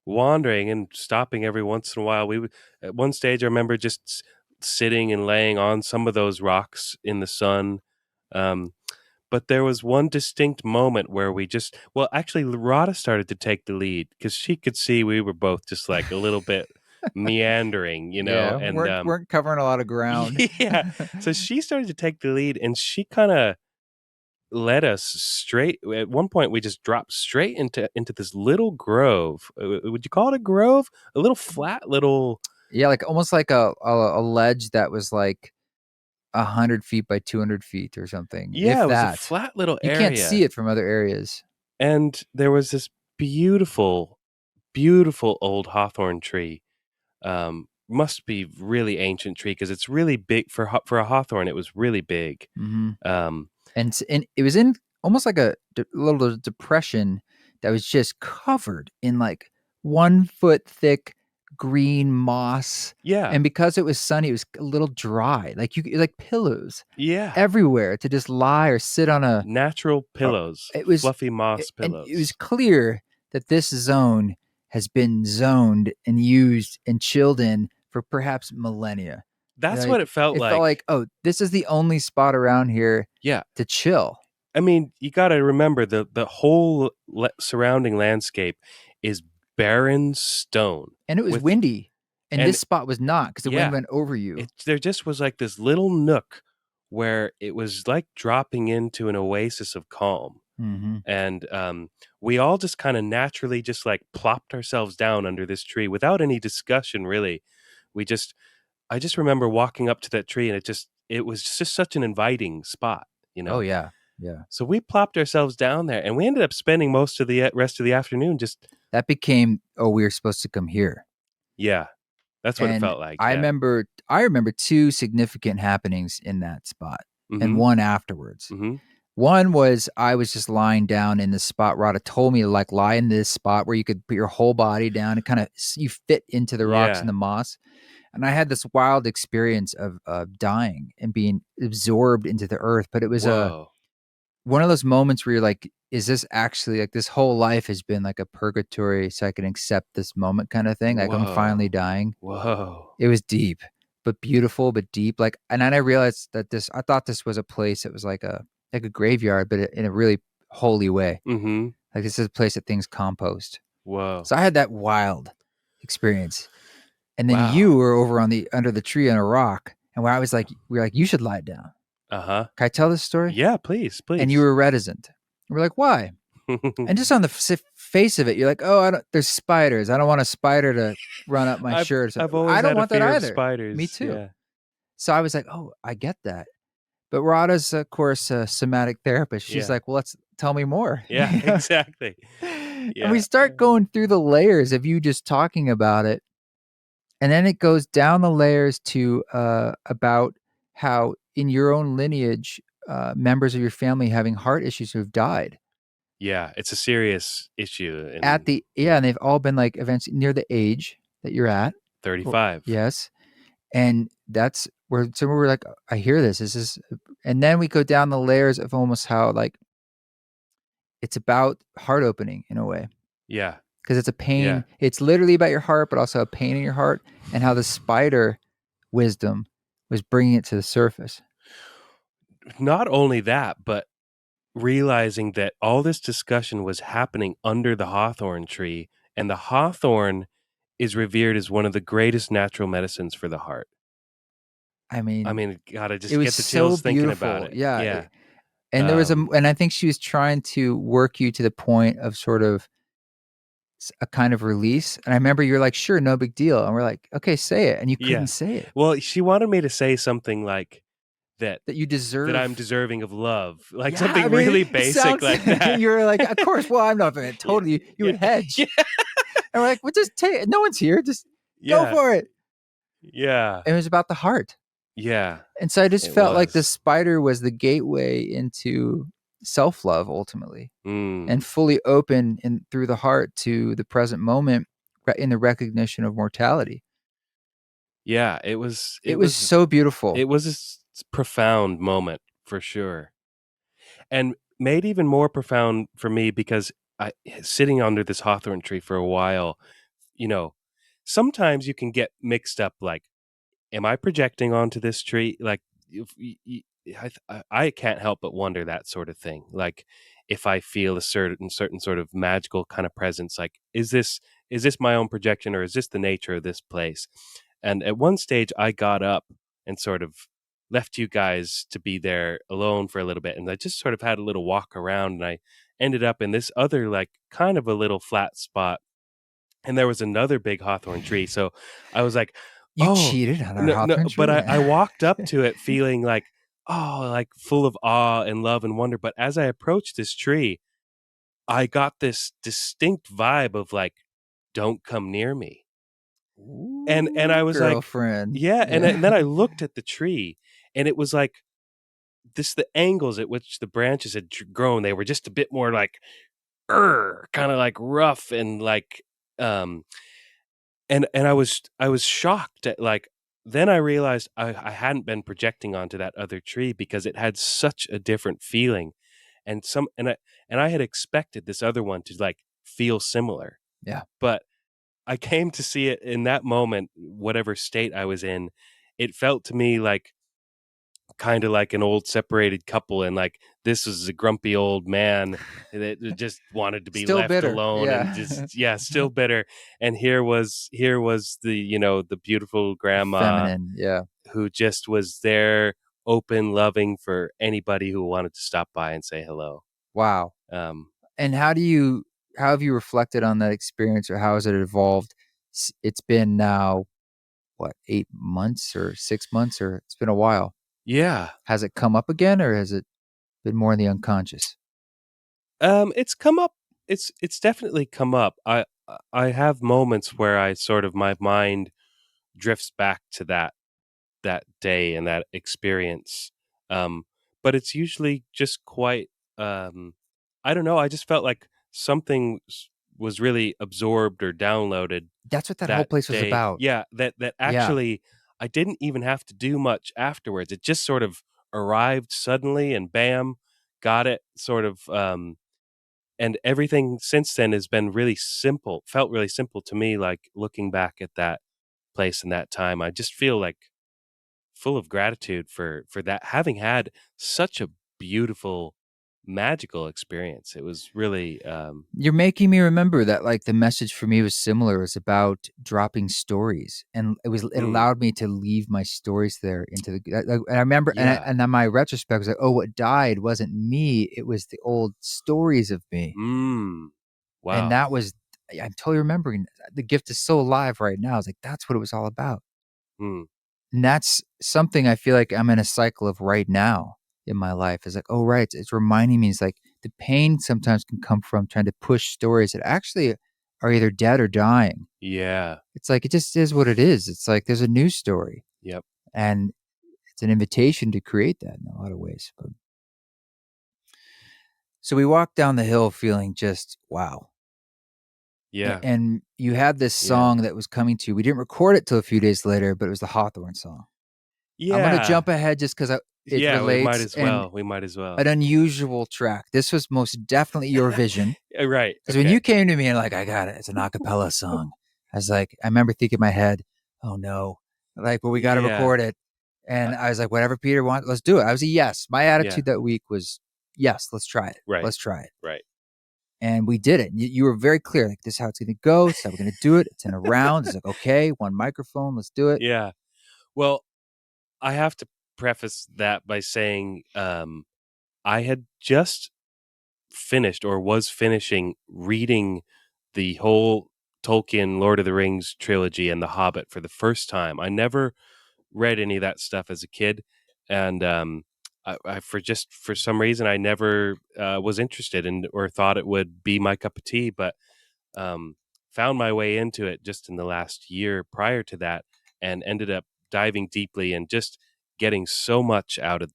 Speaker 2: wandering and stopping every once in a while. We would, at one stage, I remember just sitting and laying on some of those rocks in the sun. Um, but there was one distinct moment where we just, well, actually, Rada started to take the lead because she could see we were both just like a little bit meandering,
Speaker 1: Yeah,
Speaker 2: and
Speaker 1: weren't covering a lot of ground.
Speaker 2: yeah. So she started to take the lead, and she kind of led us straight. At one point, we just dropped straight into this little grove. Would you call it a grove? A little flat, little.
Speaker 1: Yeah, like almost like a ledge that was like 100 feet by 200 feet or something, if
Speaker 2: Yeah, it was a
Speaker 1: that.
Speaker 2: flat little
Speaker 1: You can't see
Speaker 2: area,
Speaker 1: it from other areas.
Speaker 2: and there was this beautiful, beautiful old hawthorn tree. Must be really ancient tree because it's really big for a hawthorn. It was really big.
Speaker 1: Hmm.
Speaker 2: Um,
Speaker 1: And it was in almost like a little depression that was just covered in like 1 foot thick green moss.
Speaker 2: yeah,
Speaker 1: And because it was sunny, it was a little dry. Like pillows
Speaker 2: yeah,
Speaker 1: everywhere to just lie or sit on
Speaker 2: natural
Speaker 1: a
Speaker 2: pillows,
Speaker 1: it was
Speaker 2: fluffy moss
Speaker 1: and it was
Speaker 2: pillows.
Speaker 1: clear that this zone has been zoned and used and chilled in for perhaps millennia.
Speaker 2: That's what
Speaker 1: Like
Speaker 2: it felt
Speaker 1: it felt
Speaker 2: like.
Speaker 1: like, oh, this is the only spot around here
Speaker 2: Yeah,
Speaker 1: to chill.
Speaker 2: I mean, you got to remember the whole surrounding landscape is barren stone
Speaker 1: And it was
Speaker 2: with
Speaker 1: windy. And
Speaker 2: and
Speaker 1: this spot was not because the wind
Speaker 2: yeah,
Speaker 1: went over you.
Speaker 2: it there just was like this little nook where it was like dropping into an oasis of calm.
Speaker 1: Hmm.
Speaker 2: And we all just kind of naturally just like plopped ourselves down under this tree without any discussion, really. We just I just remember walking up to that tree, and it was just such an inviting spot, you
Speaker 1: Oh
Speaker 2: know.
Speaker 1: yeah. Yeah.
Speaker 2: So we plopped ourselves down there, and we ended up spending most of the rest of the afternoon just
Speaker 1: That became, oh, we were supposed to come here.
Speaker 2: yeah. That's what it
Speaker 1: And
Speaker 2: felt like.
Speaker 1: I
Speaker 2: Yeah.
Speaker 1: remember I remember two significant happenings in that spot and
Speaker 2: Mm-hmm.
Speaker 1: one afterwards.
Speaker 2: Mm-hmm.
Speaker 1: One was I was just lying down in the spot. Rada told me to like lie in this spot where you could put your whole body down and kind of you fit into the rocks and
Speaker 2: Yeah.
Speaker 1: the moss. And I had this wild experience of dying and being absorbed into the earth. But it was
Speaker 2: Whoa.
Speaker 1: one of those moments where you're like, is this actually like this whole life has been like a purgatory so I can accept this moment kind of thing? Like I'm finally
Speaker 2: Whoa.
Speaker 1: dying.
Speaker 2: Whoa.
Speaker 1: It was deep, but beautiful, but deep. Like, and then I realized that I thought this was a place that was like a graveyard, but in a really holy way.
Speaker 2: Mm-hmm.
Speaker 1: Like this is a place that things compost.
Speaker 2: Whoa.
Speaker 1: So I had that wild experience. And then
Speaker 2: Wow.
Speaker 1: you were over under the tree on a rock. And where I was like, we were like, you should lie down.
Speaker 2: Uh-huh.
Speaker 1: Can I tell this story?
Speaker 2: Yeah, please,
Speaker 1: And you
Speaker 2: please.
Speaker 1: were reticent. And we're like, why? And just on the face of it, you're like, oh, there's spiders. I don't want a spider to run up my shirt. So
Speaker 2: I've always
Speaker 1: I don't
Speaker 2: had a
Speaker 1: want that
Speaker 2: fear of
Speaker 1: either. Me
Speaker 2: spiders.
Speaker 1: too.
Speaker 2: Yeah.
Speaker 1: So I was like, oh, I get that. But Rada's, of course, a somatic therapist. She's
Speaker 2: Yeah.
Speaker 1: like, well, tell me more.
Speaker 2: Yeah, exactly.
Speaker 1: And we
Speaker 2: Yeah.
Speaker 1: start going through the layers of you just talking about it. And then it goes down the layers to about how in your own lineage, members of your family having heart issues who've died.
Speaker 2: Yeah, it's a serious issue
Speaker 1: And they've all been like events near the age that you're at.
Speaker 2: 35.
Speaker 1: Yes. And that's where, so we're like, I hear this. And then we go down the layers of almost how like it's about heart opening in a way.
Speaker 2: Yeah.
Speaker 1: Because it's a
Speaker 2: Yeah.
Speaker 1: pain. It's literally about your heart, but also a pain in your heart, and how the spider wisdom was bringing it to the surface.
Speaker 2: Not only that, but realizing that all this discussion was happening under the hawthorn tree, and the hawthorn is revered as one of the greatest natural medicines for the heart.
Speaker 1: I
Speaker 2: I
Speaker 1: mean,
Speaker 2: mean, God, I
Speaker 1: it
Speaker 2: just
Speaker 1: was
Speaker 2: get the
Speaker 1: so
Speaker 2: chills thinking about
Speaker 1: beautiful.
Speaker 2: it.
Speaker 1: Yeah.
Speaker 2: Yeah.
Speaker 1: And and I think she was trying to work you to the point of sort of a kind of release. And I remember you're like, sure, no big deal. And we're like, okay, say it. And you couldn't
Speaker 2: Yeah.
Speaker 1: say it.
Speaker 2: Well, she wanted me to say something like that
Speaker 1: That you
Speaker 2: that I'm
Speaker 1: deserve.
Speaker 2: deserving of love, like
Speaker 1: Yeah, I
Speaker 2: something
Speaker 1: mean,
Speaker 2: really
Speaker 1: it
Speaker 2: basic
Speaker 1: sounds
Speaker 2: like that.
Speaker 1: you were like, of course. Well, I'm not
Speaker 2: Yeah.
Speaker 1: totally. You
Speaker 2: Yeah.
Speaker 1: would hedge,
Speaker 2: Yeah.
Speaker 1: and we're like, well, just take it. No one's here. Just go
Speaker 2: Yeah.
Speaker 1: for it.
Speaker 2: Yeah.
Speaker 1: And it was about the heart,
Speaker 2: Yeah.
Speaker 1: and so I just
Speaker 2: It
Speaker 1: felt like the
Speaker 2: was.
Speaker 1: spider was the gateway into self love ultimately,
Speaker 2: Mm.
Speaker 1: and fully open in through the heart to the present moment in the recognition of mortality.
Speaker 2: Yeah, it was
Speaker 1: It
Speaker 2: it
Speaker 1: was
Speaker 2: was
Speaker 1: so beautiful.
Speaker 2: it was a profound moment for sure. And made even more profound for me because I sitting under this hawthorn tree for a while, you know, sometimes you can get mixed up like am I projecting onto this tree? Like, if I can't help but wonder that sort of thing. Like, if I feel a certain sort of magical kind of presence, like, is this my own projection or is this the nature of this place? And at one stage, I got up and sort of left you guys to be there alone for a little bit, and I just sort of had a little walk around, and I ended up in this other like kind of a little flat spot, and there was another big hawthorn tree. So I was like,
Speaker 1: You
Speaker 2: "Oh,
Speaker 1: cheated on our
Speaker 2: no,
Speaker 1: hawthorn
Speaker 2: but
Speaker 1: tree.
Speaker 2: I walked up to it feeling like, oh, like full of awe and love and wonder. But as I approached this tree, I got this distinct vibe of like, don't come near me. And I
Speaker 1: Ooh,
Speaker 2: was like,
Speaker 1: girlfriend.
Speaker 2: yeah. And then I
Speaker 1: Yeah.
Speaker 2: looked at the tree and it was like the angles at which the branches had grown, they were just a bit more like, kind of like rough and like, um, and I was shocked at like then I realized I hadn't been projecting onto that other tree because it had such a different feeling and I had expected this other one to like feel similar.
Speaker 1: Yeah.
Speaker 2: But I came to see it in that moment, whatever state I was in, it felt to me like kind of like an old separated couple and like this was a grumpy old man that just wanted to be
Speaker 1: Still
Speaker 2: left
Speaker 1: bitter.
Speaker 2: alone and
Speaker 1: Yeah.
Speaker 2: just yeah still bitter, and here was the the beautiful grandma
Speaker 1: Feminine. Yeah.
Speaker 2: who just was there, open, loving for anybody who wanted to stop by and say hello.
Speaker 1: Wow.
Speaker 2: um
Speaker 1: And how have you reflected on that experience, or how has it evolved? It's been now what, 8 months or 6 months, or it's been a while.
Speaker 2: yeah.
Speaker 1: Has it come up again, or has it? been more in the unconscious?
Speaker 2: It's come up. It's definitely come up. I have moments where I sort of my mind drifts back to that day and that experience. Um, but it's usually just quite. Um, I don't know. I just felt like something was really absorbed or downloaded
Speaker 1: That's what that whole
Speaker 2: that
Speaker 1: place was
Speaker 2: day.
Speaker 1: about.
Speaker 2: Yeah, that
Speaker 1: Yeah.
Speaker 2: actually I didn't even have to do much afterwards. It just sort of arrived suddenly and bam, got it sort of and everything since then has been really simple, felt really simple to me, like looking back at that place and that time. I just feel like full of gratitude for that having had such a beautiful magical experience. It was really
Speaker 1: You're making me remember that like the message for me was similar. It was about dropping stories, and it
Speaker 2: mm,
Speaker 1: allowed me to leave my stories there into the. And I remember,
Speaker 2: yeah.
Speaker 1: and then my retrospect was like, oh, what died wasn't me; it was the old stories of me,
Speaker 2: Mm,
Speaker 1: and
Speaker 2: wow.
Speaker 1: that was. I'm totally remembering. The gift is so alive right now. I was like, that's what it was all about.
Speaker 2: Mm,
Speaker 1: And that's something I feel like I'm in a cycle of right now in my life. Is like, oh, right. It's reminding me, it's like the pain sometimes can come from trying to push stories that actually are either dead or dying.
Speaker 2: yeah.
Speaker 1: It's like, it just is what it is. It's like there's a new story,
Speaker 2: Yep.
Speaker 1: and it's an invitation to create that in a lot of ways. But, so we walked down the hill feeling just wow.
Speaker 2: Yeah.
Speaker 1: And you had this
Speaker 2: Yeah.
Speaker 1: song that was coming to you. We didn't record it till a few days later, but it was the Hawthorne song. I'm going to
Speaker 2: Yeah.
Speaker 1: jump ahead just because it
Speaker 2: Yeah, we might
Speaker 1: relates,
Speaker 2: as
Speaker 1: and
Speaker 2: well. We might as well.
Speaker 1: an unusual track. This was most definitely your vision.
Speaker 2: Right.
Speaker 1: Because when you
Speaker 2: Okay.
Speaker 1: came to me and like, I got it, it's an acapella song. I was like, I remember thinking in my head, oh no, like, but we got to
Speaker 2: Yeah.
Speaker 1: record it.
Speaker 2: Uh,
Speaker 1: And I was like, whatever Peter wants, let's do it. I was a yes. My
Speaker 2: yeah.
Speaker 1: attitude that week was yes, let's try it.
Speaker 2: Right.
Speaker 1: Let's try it.
Speaker 2: Right.
Speaker 1: And we did it. You were very clear, like, this is how it's going to go. This is how we're going to do it. It's in a round. It's like, okay, one microphone, let's do it.
Speaker 2: Yeah. Well, I have to preface that by saying I had just finished or was finishing reading the whole Tolkien Lord of the Rings trilogy and The Hobbit for the first time. I never read any of that stuff as a kid, and I for some reason I never was interested in or thought it would be my cup of tea, but um, found my way into it just in the last year prior to that, and ended up diving deeply and just getting so much out of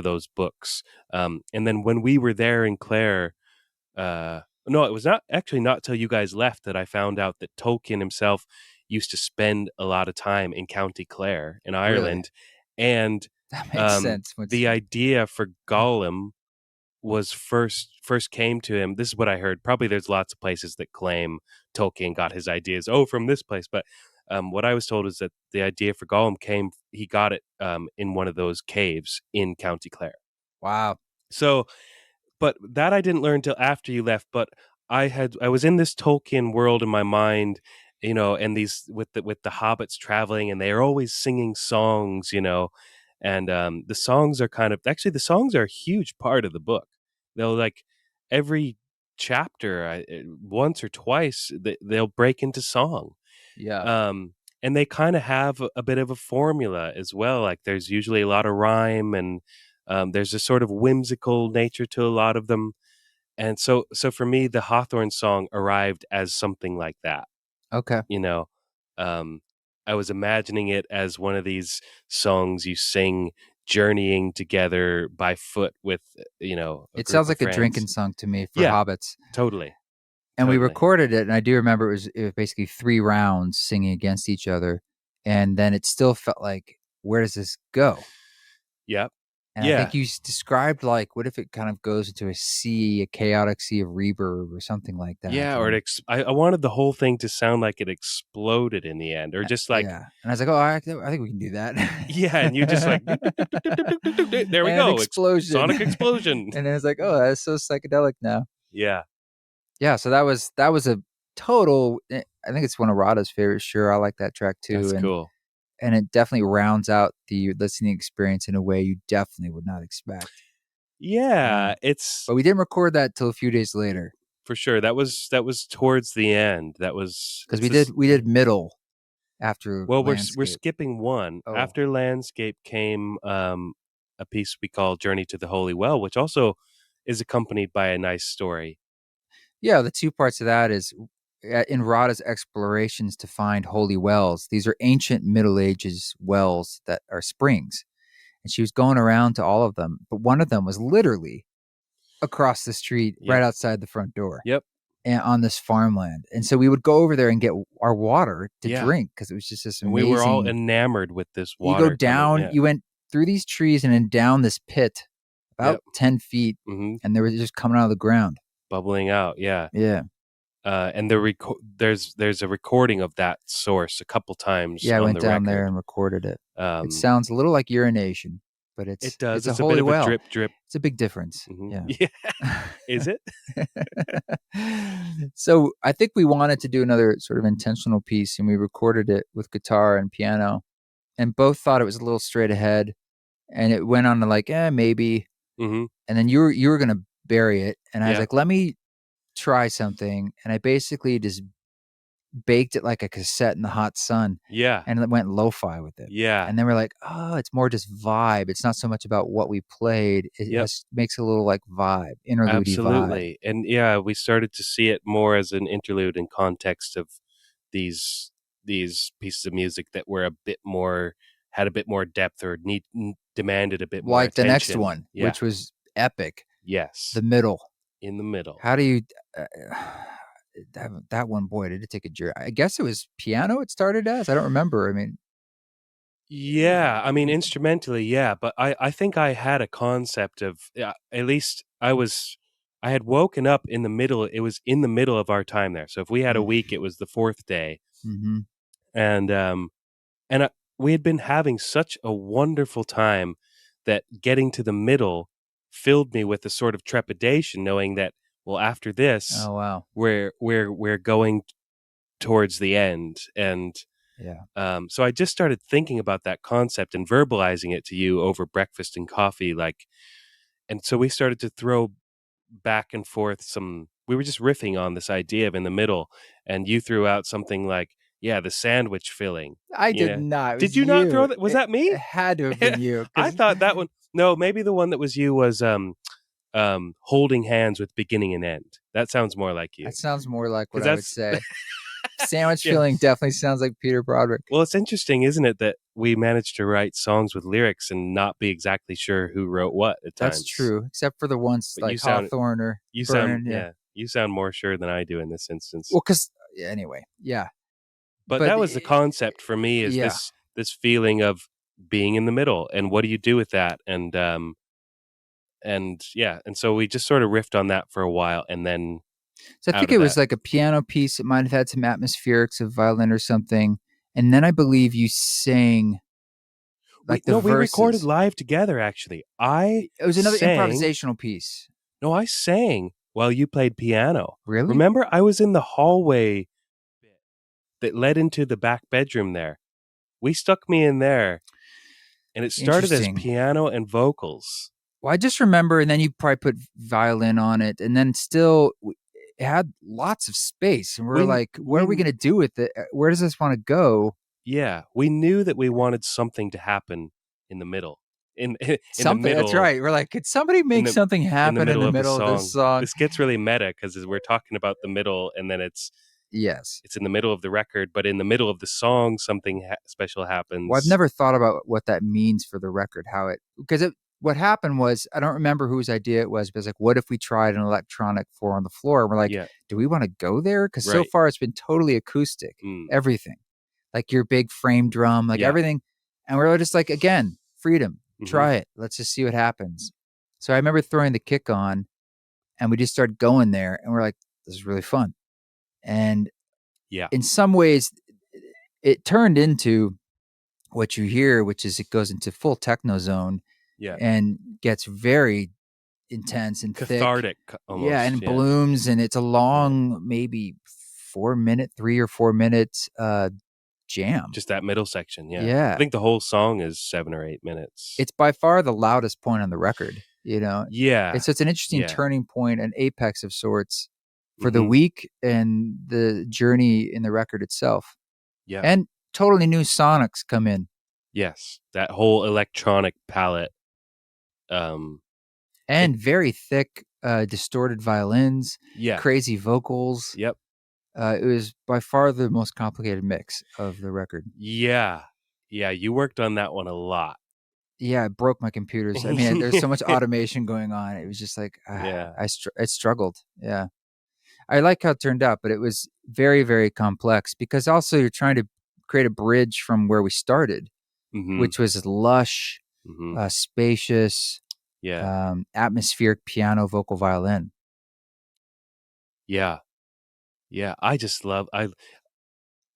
Speaker 2: those books. And then when we were there in Clare, no, it was not till you guys left that I found out that Tolkien himself used to spend a lot of time in County Clare in
Speaker 1: Really?
Speaker 2: Ireland, and
Speaker 1: That makes sense.
Speaker 2: the idea for Gollum was first came to him. This is what I heard. Probably there's lots of places that claim Tolkien got his ideas from this place, but what I was told is that the idea for Gollum he got it in one of those caves in County Clare.
Speaker 1: Wow.
Speaker 2: So but that I didn't learn till after you left, but I was in this Tolkien world in my mind, and these with the hobbits traveling, and they're always singing songs, and the songs are the songs are a huge part of the book. They'll like every chapter, once or twice they'll break into song.
Speaker 1: Yeah.
Speaker 2: And they kind of have a bit of a formula as well. Like there's usually a lot of rhyme, and there's a sort of whimsical nature to a lot of them. And so for me, the Hawthorne song arrived as something like that.
Speaker 1: Okay.
Speaker 2: You know, um, I was imagining it as one of these songs you sing journeying together by foot with a
Speaker 1: It
Speaker 2: group
Speaker 1: sounds
Speaker 2: of
Speaker 1: like a
Speaker 2: friends.
Speaker 1: drinking song to me for
Speaker 2: Yeah,
Speaker 1: hobbits.
Speaker 2: totally,
Speaker 1: And we
Speaker 2: totally.
Speaker 1: recorded it, and I do remember it was basically 3 rounds singing against each other, and then it still felt like, where does this go?
Speaker 2: Yep.
Speaker 1: And I
Speaker 2: Yeah.
Speaker 1: think you described, like, what if it kind of goes into a chaotic sea of reverb or something like that,
Speaker 2: Yeah, or
Speaker 1: and
Speaker 2: I wanted the whole thing to sound like it exploded in the end, or just like
Speaker 1: yeah, and I was like, "Oh, I think we can do that."
Speaker 2: yeah, and you just like there we
Speaker 1: And
Speaker 2: go,
Speaker 1: explosion.
Speaker 2: sonic explosion.
Speaker 1: And then it's like, "Oh, that's so psychedelic now."
Speaker 2: Yeah,
Speaker 1: Yeah, so that was a total I think it's one of Rada's favorites, sure, I like that track too,
Speaker 2: that's
Speaker 1: and
Speaker 2: cool.
Speaker 1: it definitely rounds out the listening experience in a way you definitely would not expect.
Speaker 2: Yeah, it's
Speaker 1: But we didn't record that till a few days later
Speaker 2: for sure. That was towards the end.
Speaker 1: because we did middle after
Speaker 2: Well, we're
Speaker 1: landscape.
Speaker 2: skipping one.
Speaker 1: Oh,
Speaker 2: After landscape came a piece we call Journey to the Holy Well, which also is accompanied by a nice story.
Speaker 1: Yeah, the two parts of that is in Radha's explorations to find holy wells. These are ancient Middle Ages wells that are springs. And she was going around to all of them, but one of them was literally across the street, right
Speaker 2: Yep.
Speaker 1: outside the front door,
Speaker 2: Yep.
Speaker 1: and on this farmland. And so we would go over there and get our water to
Speaker 2: Yeah.
Speaker 1: drink because it was just this
Speaker 2: And we were all
Speaker 1: amazing.
Speaker 2: enamored with this
Speaker 1: You go
Speaker 2: water coming.
Speaker 1: down,
Speaker 2: Yeah.
Speaker 1: you went through these trees and then down this pit about
Speaker 2: Yep.
Speaker 1: 10 feet,
Speaker 2: hmm
Speaker 1: and they were just coming out of the ground.
Speaker 2: Bubbling out. Yeah.
Speaker 1: Yeah.
Speaker 2: And there's a recording of that source a couple times
Speaker 1: Yeah, I
Speaker 2: on
Speaker 1: went
Speaker 2: the
Speaker 1: down there
Speaker 2: record.
Speaker 1: and recorded it. It
Speaker 2: Um,
Speaker 1: sounds a little like urination, but
Speaker 2: it
Speaker 1: it's
Speaker 2: does.
Speaker 1: it's a
Speaker 2: It's a bit
Speaker 1: holy
Speaker 2: of a
Speaker 1: well.
Speaker 2: drip, drip.
Speaker 1: It's a big difference.
Speaker 2: hmm
Speaker 1: Yeah.
Speaker 2: Yeah. Is it?
Speaker 1: So I think we wanted to do another sort of intentional piece, and we recorded it with guitar and piano, and both thought it was a little straight ahead, and it went on to like, maybe.
Speaker 2: hmm
Speaker 1: And then you were gonna bury it, and I was
Speaker 2: Yeah.
Speaker 1: like, let me try something, and I basically just baked it like a cassette in the hot sun,
Speaker 2: Yeah.
Speaker 1: and it went lo-fi with it.
Speaker 2: Yeah.
Speaker 1: And then we're like, oh, it's more just vibe. It's not so much about what we played. It
Speaker 2: Yep.
Speaker 1: just makes a little like vibe, interlude vibe.
Speaker 2: Absolutely. And yeah, we started to see it more as an interlude in context of these these pieces of music that were a bit more had a bit more depth or demanded a bit more
Speaker 1: Like the next
Speaker 2: attention.
Speaker 1: one,
Speaker 2: Yeah.
Speaker 1: which was epic.
Speaker 2: Yes.
Speaker 1: The middle.
Speaker 2: In the middle.
Speaker 1: How do you uh, that one? Boy, did it take a journey. I guess it was piano. It started as. I don't remember. I mean,
Speaker 2: Yeah, I mean instrumentally, yeah, but I think I had a concept of at least I had woken up in the middle. It was in the middle of our time there. So if we had a week, it was the fourth day,
Speaker 1: mm-hmm.
Speaker 2: and we had been having such a wonderful time that getting to the middle filled me with a sort of trepidation, knowing that well, after this,
Speaker 1: Oh wow,
Speaker 2: we're going towards the end, and
Speaker 1: yeah.
Speaker 2: so I just started thinking about that concept and verbalizing it to you over breakfast and coffee, like, and so we started to throw back and forth some. We were just riffing on this idea of in the middle, and you threw out something like, "Yeah, the sandwich filling."
Speaker 1: I
Speaker 2: You
Speaker 1: did
Speaker 2: know,
Speaker 1: not. It
Speaker 2: did
Speaker 1: was
Speaker 2: you not throw
Speaker 1: you.
Speaker 2: that? Was
Speaker 1: It
Speaker 2: that me?
Speaker 1: had to have been you
Speaker 2: I
Speaker 1: because
Speaker 2: thought that one. No, maybe the one that was you was holding hands with beginning and end. That sounds more like you
Speaker 1: that sounds more like what
Speaker 2: because
Speaker 1: I would
Speaker 2: that's
Speaker 1: say. Sandwich
Speaker 2: yeah.
Speaker 1: feeling definitely sounds like Peter Broderick.
Speaker 2: Well, it's interesting, isn't it, that we managed to write songs with lyrics and not be exactly sure who wrote what at
Speaker 1: That's
Speaker 2: times.
Speaker 1: true, except for the ones
Speaker 2: But
Speaker 1: like Hawthorne or Burren. Yeah.
Speaker 2: yeah, you sound more sure than I do in this instance.
Speaker 1: Well, because anyway, yeah.
Speaker 2: But
Speaker 1: But
Speaker 2: that was the concept for me is
Speaker 1: yeah.
Speaker 2: this feeling of being in the middle and what do you do with that and yeah, and so we just sort of riffed on that for a while and then
Speaker 1: So I
Speaker 2: out
Speaker 1: think
Speaker 2: of
Speaker 1: it was
Speaker 2: that.
Speaker 1: like a piano piece. It might have had some atmospherics of violin or something. And then I believe you sang like the
Speaker 2: We recorded
Speaker 1: verses.
Speaker 2: live together actually.
Speaker 1: It was another
Speaker 2: Sang
Speaker 1: improvisational piece.
Speaker 2: No, I sang while you played piano.
Speaker 1: Really?
Speaker 2: Remember, I was in the hallway that led into the back bedroom there. We stuck me in there, and it started as
Speaker 1: Interesting.
Speaker 2: piano and vocals.
Speaker 1: Well, I just remember, and then you probably put violin on it, and then still it had lots of space. And we're like, what are we going to do with it? Where does this want to go?
Speaker 2: Yeah, we knew that we wanted something to happen in the middle. In the
Speaker 1: Something. That's
Speaker 2: middle,
Speaker 1: right. We're like, could somebody
Speaker 2: in
Speaker 1: make
Speaker 2: the
Speaker 1: something
Speaker 2: in the
Speaker 1: happen in
Speaker 2: middle
Speaker 1: the
Speaker 2: of the
Speaker 1: middle of this
Speaker 2: song.
Speaker 1: song?
Speaker 2: This gets really meta because we're talking about the middle, and then
Speaker 1: Yes.
Speaker 2: it's in the middle of the record, but in the middle of the song, something special happens.
Speaker 1: Well, I've never thought about what that means for the record, what happened was, I don't remember whose idea it was, but it's like, what if we tried an electronic 4 on the floor? And we're like,
Speaker 2: Yeah,
Speaker 1: do we want to go there? Because so
Speaker 2: right.
Speaker 1: far it's been totally acoustic, everything, like your big frame drum, like everything. And we're just like, again, freedom, try it. Let's just see what happens. So I remember throwing the kick on and we just started going there and we're like, this is really fun. And
Speaker 2: Yeah,
Speaker 1: in some ways it turned into what you hear, which is it goes into full techno zone
Speaker 2: yeah.
Speaker 1: and gets very intense and
Speaker 2: Cathartic
Speaker 1: thick. Yeah,
Speaker 2: almost.
Speaker 1: and
Speaker 2: Yeah.
Speaker 1: blooms, and it's a long, maybe 3 or 4 minutes jam.
Speaker 2: Just that middle section. Yeah.
Speaker 1: Yeah.
Speaker 2: I think the whole song is 7 or 8 minutes.
Speaker 1: It's by far the loudest point on the record, you know?
Speaker 2: Yeah.
Speaker 1: It's an interesting
Speaker 2: Yeah.
Speaker 1: turning point, an apex of sorts for the week and the journey in the record itself.
Speaker 2: Yeah.
Speaker 1: And totally new sonics come in.
Speaker 2: Yes. That whole electronic palette Um, it,
Speaker 1: And very thick, distorted violins,
Speaker 2: yeah,
Speaker 1: crazy vocals.
Speaker 2: yep,
Speaker 1: It was by far the most complicated mix of the record.
Speaker 2: yeah, yeah. You worked on that one a lot.
Speaker 1: Yeah, it broke my computers. I mean, there's so much automation going on. It was just like
Speaker 2: Yeah,
Speaker 1: I struggled. Yeah, I like how it turned out, but it was very very complex because also you're trying to create a bridge from where we started,
Speaker 2: mm-hmm,
Speaker 1: which was lush,
Speaker 2: mm-hmm,
Speaker 1: spacious,
Speaker 2: yeah,
Speaker 1: atmospheric piano, vocal, violin.
Speaker 2: yeah, yeah. I just love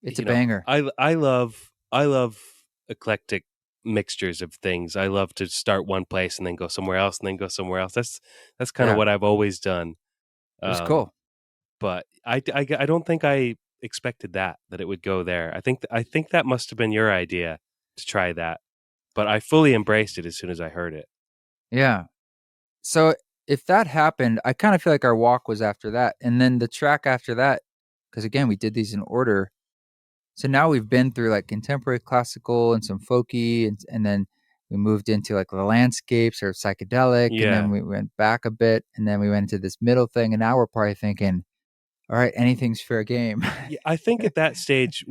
Speaker 1: It's a banger.
Speaker 2: I love eclectic mixtures of things. I love to start one place and then go somewhere else and then go somewhere else. That's kind of
Speaker 1: Yeah,
Speaker 2: what I've always done.
Speaker 1: it was
Speaker 2: Um,
Speaker 1: cool.
Speaker 2: but I don't think I expected that it would go there. I think that must have been your idea to try that. But I fully embraced it as soon as I heard it.
Speaker 1: Yeah. So if that happened, I kind of feel like our walk was after that, and then the track after that, because again we did these in order. So now we've been through like contemporary classical and some folky, and then we moved into like the landscapes or psychedelic, and then
Speaker 2: Yeah.
Speaker 1: we went back a bit, and then we went into this middle thing, and now we're probably thinking, all right, anything's fair game.
Speaker 2: Yeah, I think at that stage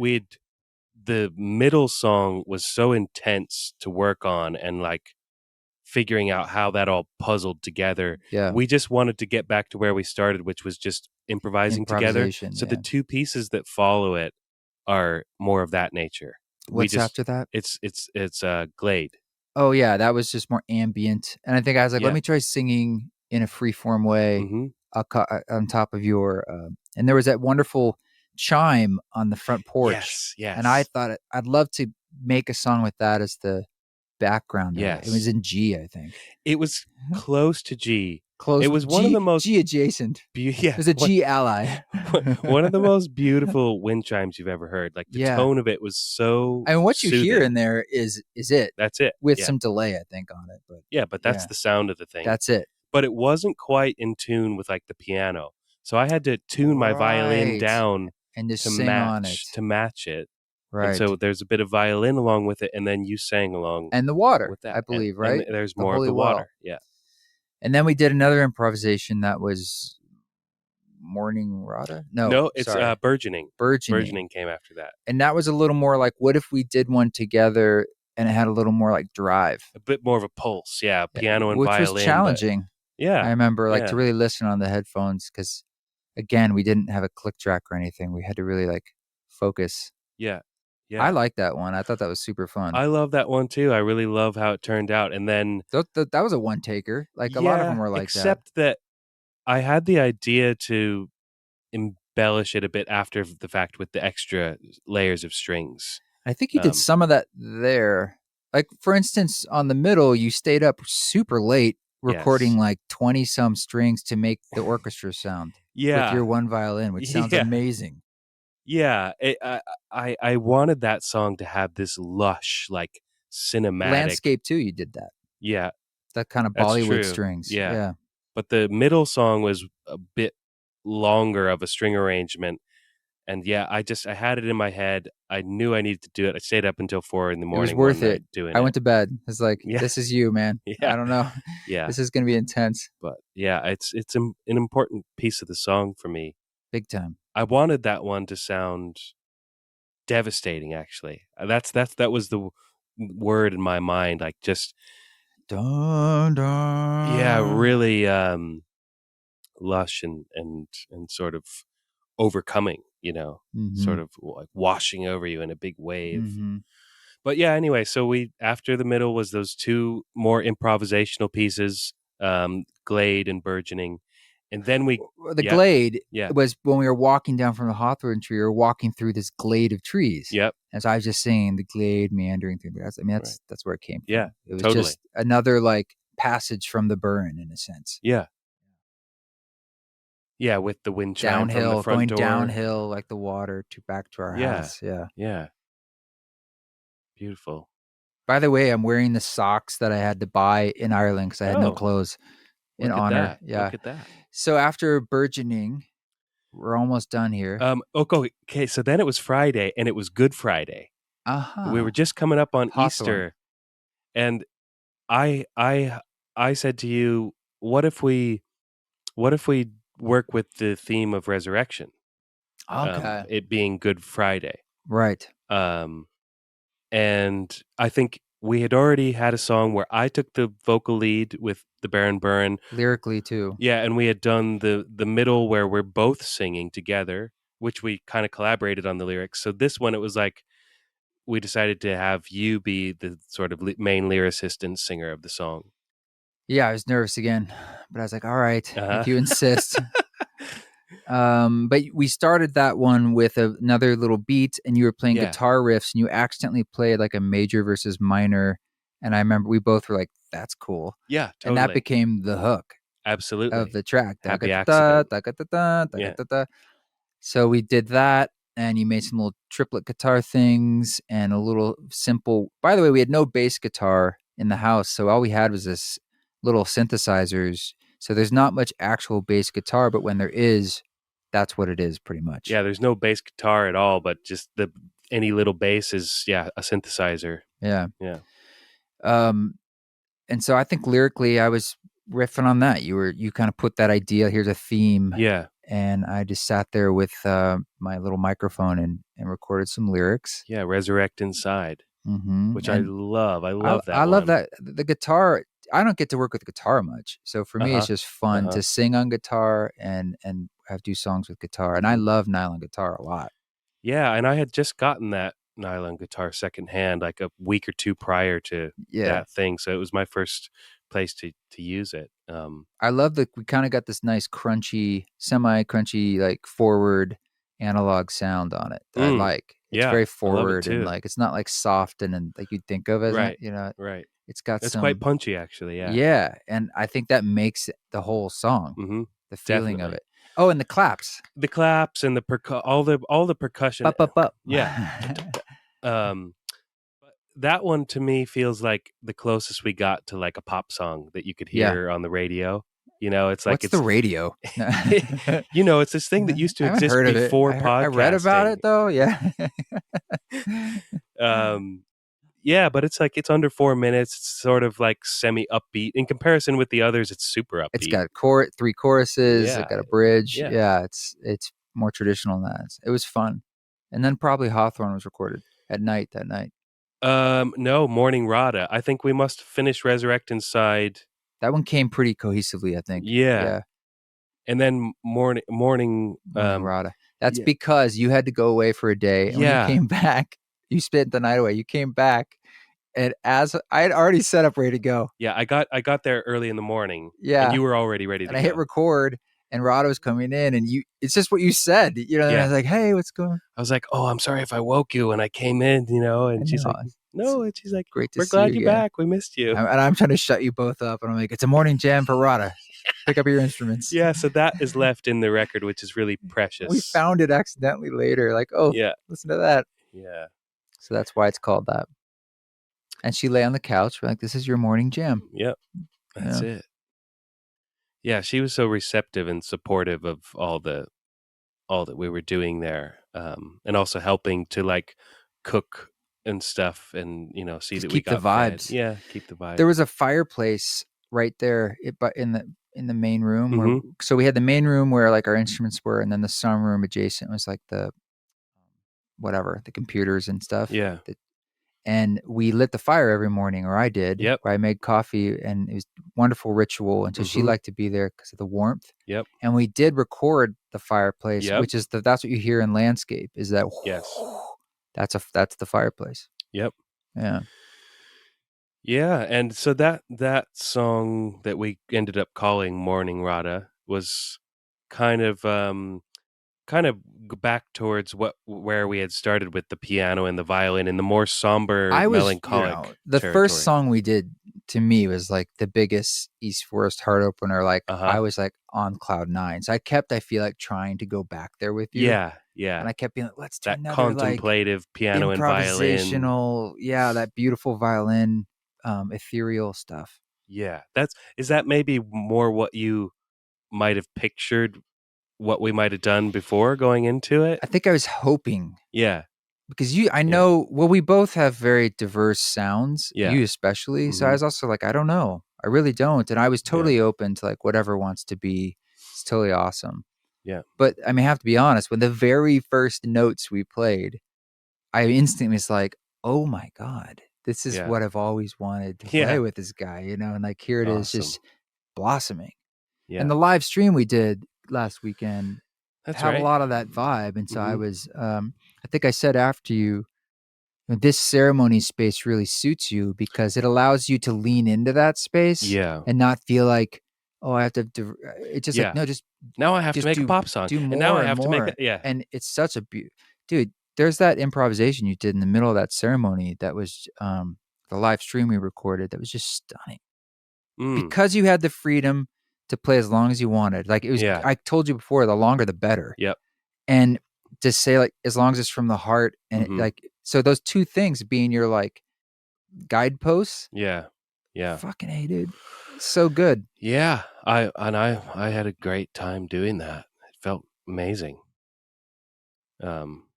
Speaker 2: the middle song was so intense to work on and like figuring out how that all puzzled together.
Speaker 1: Yeah,
Speaker 2: We just wanted to get back to where we started, which was just improvising together.
Speaker 1: improvisation.
Speaker 2: So the
Speaker 1: Yeah.
Speaker 2: two pieces that follow it are more of that nature. We
Speaker 1: What's
Speaker 2: just
Speaker 1: after that?
Speaker 2: it's Glade.
Speaker 1: Oh yeah, that was just more ambient, and I think I was like, let
Speaker 2: Yeah.
Speaker 1: me try singing in a free form way,
Speaker 2: Mm-hmm.
Speaker 1: on top of your. And there was that wonderful chime on the front porch,
Speaker 2: Yes,
Speaker 1: and I
Speaker 2: yes,
Speaker 1: thought I'd love to make a song with that as the background of it. It was
Speaker 2: yes.
Speaker 1: in G, I think,
Speaker 2: It was close to G. It
Speaker 1: close
Speaker 2: was one of the
Speaker 1: G
Speaker 2: most
Speaker 1: G adjacent. It
Speaker 2: yeah,
Speaker 1: was a G ally.
Speaker 2: one of the most beautiful wind chimes you've ever heard. Like the
Speaker 1: Yeah,
Speaker 2: tone of it was so
Speaker 1: I mean, what you hear
Speaker 2: soothing.
Speaker 1: in there is it
Speaker 2: That's it.
Speaker 1: with
Speaker 2: Yeah.
Speaker 1: some delay, I think, on it, but
Speaker 2: Yeah, but that's
Speaker 1: yeah,
Speaker 2: the sound of the thing.
Speaker 1: that's it.
Speaker 2: But it wasn't quite in tune with like the piano. So I had to tune my violin
Speaker 1: Right,
Speaker 2: down
Speaker 1: and just sing on it.
Speaker 2: to match it. And
Speaker 1: Right.
Speaker 2: so there's a bit of violin along with it and then you sang along
Speaker 1: And the water,
Speaker 2: with that.
Speaker 1: I believe,
Speaker 2: And
Speaker 1: right?
Speaker 2: there's
Speaker 1: The
Speaker 2: more of
Speaker 1: holy
Speaker 2: the
Speaker 1: well.
Speaker 2: water. Yeah.
Speaker 1: And then we did another improvisation that was morning rata. No,
Speaker 2: No, it's
Speaker 1: sorry,
Speaker 2: burgeoning.
Speaker 1: burgeoning.
Speaker 2: Burgeoning came after that.
Speaker 1: And that was a little more like, what if we did one together and it had a little more like drive,
Speaker 2: A bit more of a pulse. Yeah, piano and
Speaker 1: which was
Speaker 2: violin, but
Speaker 1: challenging. I
Speaker 2: yeah.
Speaker 1: remember like to
Speaker 2: Yeah.
Speaker 1: really listen on the headphones because again, we didn't have a click track or anything. We had to really like focus.
Speaker 2: Yeah.
Speaker 1: I
Speaker 2: Yeah.
Speaker 1: like that one. I thought that was super fun.
Speaker 2: I love that one too. I really love how it turned out. And then
Speaker 1: That was a one taker. Like a lot of them
Speaker 2: yeah,
Speaker 1: were like that.
Speaker 2: except that I had the idea to embellish it a bit after the fact with the extra layers of strings.
Speaker 1: I think you did some of that there. Like for instance, on the middle, you stayed up super late recording
Speaker 2: Yes.
Speaker 1: like 20 some strings to make the orchestra sound with
Speaker 2: Yeah.
Speaker 1: your one violin, which sounds
Speaker 2: Yeah.
Speaker 1: amazing.
Speaker 2: Yeah. I wanted that song to have this lush, like cinematic.
Speaker 1: Landscape too, you did that.
Speaker 2: Yeah,
Speaker 1: That kind of
Speaker 2: that's
Speaker 1: Bollywood
Speaker 2: true.
Speaker 1: strings.
Speaker 2: Yeah.
Speaker 1: Yeah.
Speaker 2: But the middle song was a bit longer of a string arrangement. And yeah, I had it in my head. I knew I needed to do it. I stayed up until 4 in the
Speaker 1: It was
Speaker 2: morning one
Speaker 1: worth it.
Speaker 2: night doing
Speaker 1: I
Speaker 2: it.
Speaker 1: went to bed. It's like,
Speaker 2: Yeah.
Speaker 1: this is you, man.
Speaker 2: Yeah.
Speaker 1: I don't know.
Speaker 2: Yeah.
Speaker 1: This is going to be intense.
Speaker 2: But yeah, it's an important piece of the song for me.
Speaker 1: Big time.
Speaker 2: I wanted that one to sound devastating. Actually, that was the word in my mind. Like just
Speaker 1: Dun,
Speaker 2: yeah,
Speaker 1: dun.
Speaker 2: really lush and sort of overcoming.
Speaker 1: Mm-hmm.
Speaker 2: Sort of like washing over you in a big wave.
Speaker 1: Mm-hmm.
Speaker 2: But yeah, anyway, so we after the middle was those two more improvisational pieces, Glade and Burgeoning, and then we
Speaker 1: The
Speaker 2: yeah
Speaker 1: glade
Speaker 2: yeah
Speaker 1: was when we were walking down from the hawthorn tree, we were walking through this glade of trees.
Speaker 2: yep
Speaker 1: And so I was just saying the glade meandering through the. I mean,
Speaker 2: right
Speaker 1: that's where it came
Speaker 2: yeah
Speaker 1: from. It was
Speaker 2: totally
Speaker 1: just another like passage from the Burren in a sense.
Speaker 2: yeah yeah with the wind chime from the
Speaker 1: Downhill,
Speaker 2: front
Speaker 1: going
Speaker 2: door
Speaker 1: downhill like the water to back to our
Speaker 2: yeah
Speaker 1: house. Yeah.
Speaker 2: yeah beautiful
Speaker 1: By the way, I'm wearing the socks that I had to buy in Ireland because I had no
Speaker 2: oh
Speaker 1: clothes in honor. Yeah.
Speaker 2: look at that
Speaker 1: So after burgeoning, we're almost done here.
Speaker 2: okay so then it was Friday and it was Good Friday.
Speaker 1: Uh
Speaker 2: We
Speaker 1: huh.
Speaker 2: were just coming up on
Speaker 1: Hawthorn.
Speaker 2: Easter and I I said to you, what if we work with the theme of resurrection,
Speaker 1: Okay.
Speaker 2: it being Good Friday?
Speaker 1: Right.
Speaker 2: Um, and I think we had already had a song where I took the vocal lead with the Burren.
Speaker 1: Lyrically too.
Speaker 2: Yeah, and we had done the middle where we're both singing together, which we kind of collaborated on the lyrics. So this one, it was like we decided to have you be the sort of main lyricist and singer of the song.
Speaker 1: Yeah, I was nervous again, but I was like, all right,
Speaker 2: Uh
Speaker 1: if you insist.
Speaker 2: huh.
Speaker 1: But we started that one with another little beat, and you were playing
Speaker 2: Yeah.
Speaker 1: guitar riffs, and you accidentally played like a major versus minor. And I remember we both were like, "That's cool,"
Speaker 2: Yeah.
Speaker 1: and that
Speaker 2: Totally.
Speaker 1: became the hook of
Speaker 2: Absolutely.
Speaker 1: the track.
Speaker 2: Happy accident. Yeah.
Speaker 1: So we did that, and you made some little triplet guitar things and a little simple. By the way, we had no bass guitar in the house, so all we had was this little synthesizers. So there's not much actual bass guitar, but when there is, that's what it is pretty much.
Speaker 2: Yeah. There's no bass guitar at all, but just any little bass is a synthesizer.
Speaker 1: Yeah.
Speaker 2: Yeah.
Speaker 1: Um, and so I think lyrically, I was riffing on that. You kind of put that idea. Here's a theme,
Speaker 2: Yeah.
Speaker 1: and I just sat there with my little microphone and recorded some lyrics.
Speaker 2: Yeah. Resurrect Inside, which I
Speaker 1: And
Speaker 2: love. I
Speaker 1: I
Speaker 2: love
Speaker 1: I
Speaker 2: that
Speaker 1: love
Speaker 2: one.
Speaker 1: that the guitar. I don't get to work with guitar much, so for
Speaker 2: Uh
Speaker 1: me, it's
Speaker 2: huh.
Speaker 1: just
Speaker 2: Uh
Speaker 1: fun
Speaker 2: huh.
Speaker 1: to sing on guitar and have do songs with guitar. And I
Speaker 2: Hmm.
Speaker 1: love nylon guitar a lot.
Speaker 2: Yeah. And I had just gotten that nylon guitar secondhand like a week or two prior to
Speaker 1: Yeah,
Speaker 2: that thing. So it was my first place to use it.
Speaker 1: I love that we kind of got this nice crunchy, semi crunchy, like forward analog sound on it that I
Speaker 2: Mm,
Speaker 1: like. It's
Speaker 2: yeah.
Speaker 1: very
Speaker 2: I love it
Speaker 1: forward and
Speaker 2: too.
Speaker 1: like it's not like soft and like you'd think of as
Speaker 2: Right. Right.
Speaker 1: it's got
Speaker 2: It's quite
Speaker 1: some.
Speaker 2: punchy, actually. Yeah.
Speaker 1: Yeah, and I think that makes the whole song,
Speaker 2: Hmm.
Speaker 1: the feeling of
Speaker 2: Definitely.
Speaker 1: it. Oh, and the claps.
Speaker 2: The claps and the all the percussion.
Speaker 1: Bup, bup, bup.
Speaker 2: Yeah. Um, but that one to me feels like the closest we got to like a pop song that you could
Speaker 1: Yeah.
Speaker 2: hear on the radio. You know, it's like
Speaker 1: What's the
Speaker 2: it's
Speaker 1: radio? No.
Speaker 2: it's this thing that used to
Speaker 1: I haven't
Speaker 2: exist
Speaker 1: heard of it.
Speaker 2: before
Speaker 1: I read about
Speaker 2: podcasting.
Speaker 1: it though. Yeah.
Speaker 2: Um, yeah, but it's like it's under 4 minutes. It's sort of like semi upbeat in comparison with the others. It's super
Speaker 1: It's
Speaker 2: upbeat.
Speaker 1: got three choruses. It
Speaker 2: Yeah,
Speaker 1: got a bridge.
Speaker 2: yeah.
Speaker 1: Yeah, it's more traditional than that. It was fun, and then probably Hawthorne was recorded at night that night.
Speaker 2: No, Morning Rada. I think we must finish Resurrect Inside.
Speaker 1: That one came pretty cohesively, I think.
Speaker 2: Yeah,
Speaker 1: Yeah,
Speaker 2: and then morning.
Speaker 1: Morning Rada. That's
Speaker 2: Yeah,
Speaker 1: because you had to go away for a day, and when you
Speaker 2: yeah,
Speaker 1: came back, you spent the night away. You came back, and as I had already set up ready to go.
Speaker 2: yeah. I got there early in the morning, and
Speaker 1: Yeah,
Speaker 2: you were already ready
Speaker 1: and
Speaker 2: to
Speaker 1: I hit
Speaker 2: go.
Speaker 1: record, and Rada was coming in, and it's just what you said, and I
Speaker 2: Yeah,
Speaker 1: was like, "Hey, what's going?"
Speaker 2: I was like, "Oh, I'm sorry if I woke you when I came in,"
Speaker 1: I
Speaker 2: and she's
Speaker 1: know
Speaker 2: like,
Speaker 1: it's
Speaker 2: "No," and she's like,
Speaker 1: great to
Speaker 2: "We're
Speaker 1: see you
Speaker 2: glad you're
Speaker 1: again.
Speaker 2: back. We missed you."
Speaker 1: And I'm trying to shut you both up, and I'm like, "It's a morning jam for Rada. Pick up your instruments."
Speaker 2: Yeah, so that is left in the record, which is really
Speaker 1: We
Speaker 2: precious.
Speaker 1: found it accidentally later, like, "Oh,
Speaker 2: Yeah,
Speaker 1: listen to that."
Speaker 2: yeah,
Speaker 1: So that's why it's called that. And she lay on the couch. We're like, "This is your morning jam."
Speaker 2: yep. That's
Speaker 1: Yeah.
Speaker 2: it. Yeah, she was so receptive and supportive of all that we were doing there, and also helping to like cook and stuff, and see
Speaker 1: Just
Speaker 2: that we
Speaker 1: keep the
Speaker 2: got fed.
Speaker 1: vibes.
Speaker 2: Yeah, keep the
Speaker 1: There
Speaker 2: vibes.
Speaker 1: was a fireplace right there, but in the main room where,
Speaker 2: Hmm.
Speaker 1: so we had the main room where like our instruments were, and then the sunroom adjacent was like the whatever, the computers and stuff.
Speaker 2: Yeah.
Speaker 1: And we lit the fire every morning, or I did,
Speaker 2: Yep.
Speaker 1: where I made coffee, and it was a wonderful ritual. And so she
Speaker 2: Hmm.
Speaker 1: liked to be there because of the warmth.
Speaker 2: Yep.
Speaker 1: And we did record the fireplace,
Speaker 2: Yep.
Speaker 1: which is that's what you hear in landscape, is that
Speaker 2: Yes.
Speaker 1: that's the fireplace.
Speaker 2: Yep.
Speaker 1: Yeah.
Speaker 2: Yeah, and so that song that we ended up calling Morning Rada was kind of back towards where we had started with the piano and the violin in the more somber
Speaker 1: I was,
Speaker 2: melancholic
Speaker 1: the first
Speaker 2: territory.
Speaker 1: song we did to me was like the biggest East Forest heart opener. Like
Speaker 2: Uh-huh.
Speaker 1: I was like on cloud nine. So I feel like trying to go back there with you.
Speaker 2: Yeah, yeah.
Speaker 1: And I kept being like, let's do
Speaker 2: That
Speaker 1: another like
Speaker 2: contemplative piano and violin.
Speaker 1: improvisational. Yeah, that beautiful violin, ethereal stuff.
Speaker 2: Yeah. Is that maybe more what you might have pictured what we might have done before going into it?
Speaker 1: I think I was hoping
Speaker 2: Yeah.
Speaker 1: because
Speaker 2: Yeah.
Speaker 1: well, we both have very diverse sounds,
Speaker 2: Yeah.
Speaker 1: you especially. So I
Speaker 2: Mhm.
Speaker 1: was also like, I don't know. I really don't. And I was
Speaker 2: Yeah.
Speaker 1: totally open to like whatever wants to be. It's totally awesome.
Speaker 2: Yeah.
Speaker 1: But I mean, I have to be honest, when the very first notes we played, I instantly was like, oh my God, this is
Speaker 2: Yeah.
Speaker 1: what I've always wanted to play
Speaker 2: Yeah.
Speaker 1: with this guy, and like here it is
Speaker 2: Awesome.
Speaker 1: just blossoming. And
Speaker 2: Yeah.
Speaker 1: the live stream we did last weekend
Speaker 2: That's
Speaker 1: had a
Speaker 2: right.
Speaker 1: lot of that vibe. And so I
Speaker 2: Mhm.
Speaker 1: was, I think I said after you, this ceremony space really suits you because it allows you to lean into that space
Speaker 2: Yeah.
Speaker 1: and not feel like, oh, I have to, it's just like,
Speaker 2: Yeah.
Speaker 1: no,
Speaker 2: Now I have to
Speaker 1: just
Speaker 2: make a pop song,
Speaker 1: do
Speaker 2: and now
Speaker 1: more
Speaker 2: I
Speaker 1: and
Speaker 2: have to make a
Speaker 1: more.
Speaker 2: yeah.
Speaker 1: And it's such a dude, there's that improvisation you did in the middle of that ceremony that was the live stream we recorded that was just stunning
Speaker 2: Mm.
Speaker 1: because you had the freedom to play as long as you wanted. Like it was,
Speaker 2: Yeah.
Speaker 1: I told you before, the longer the better.
Speaker 2: Yep.
Speaker 1: And to say like as long as it's from the heart and
Speaker 2: Mhm.
Speaker 1: like so those two things being your like guideposts.
Speaker 2: Yeah. Yeah.
Speaker 1: Fucking A, dude. So good.
Speaker 2: Yeah. I had a great time doing that. It felt amazing. Um,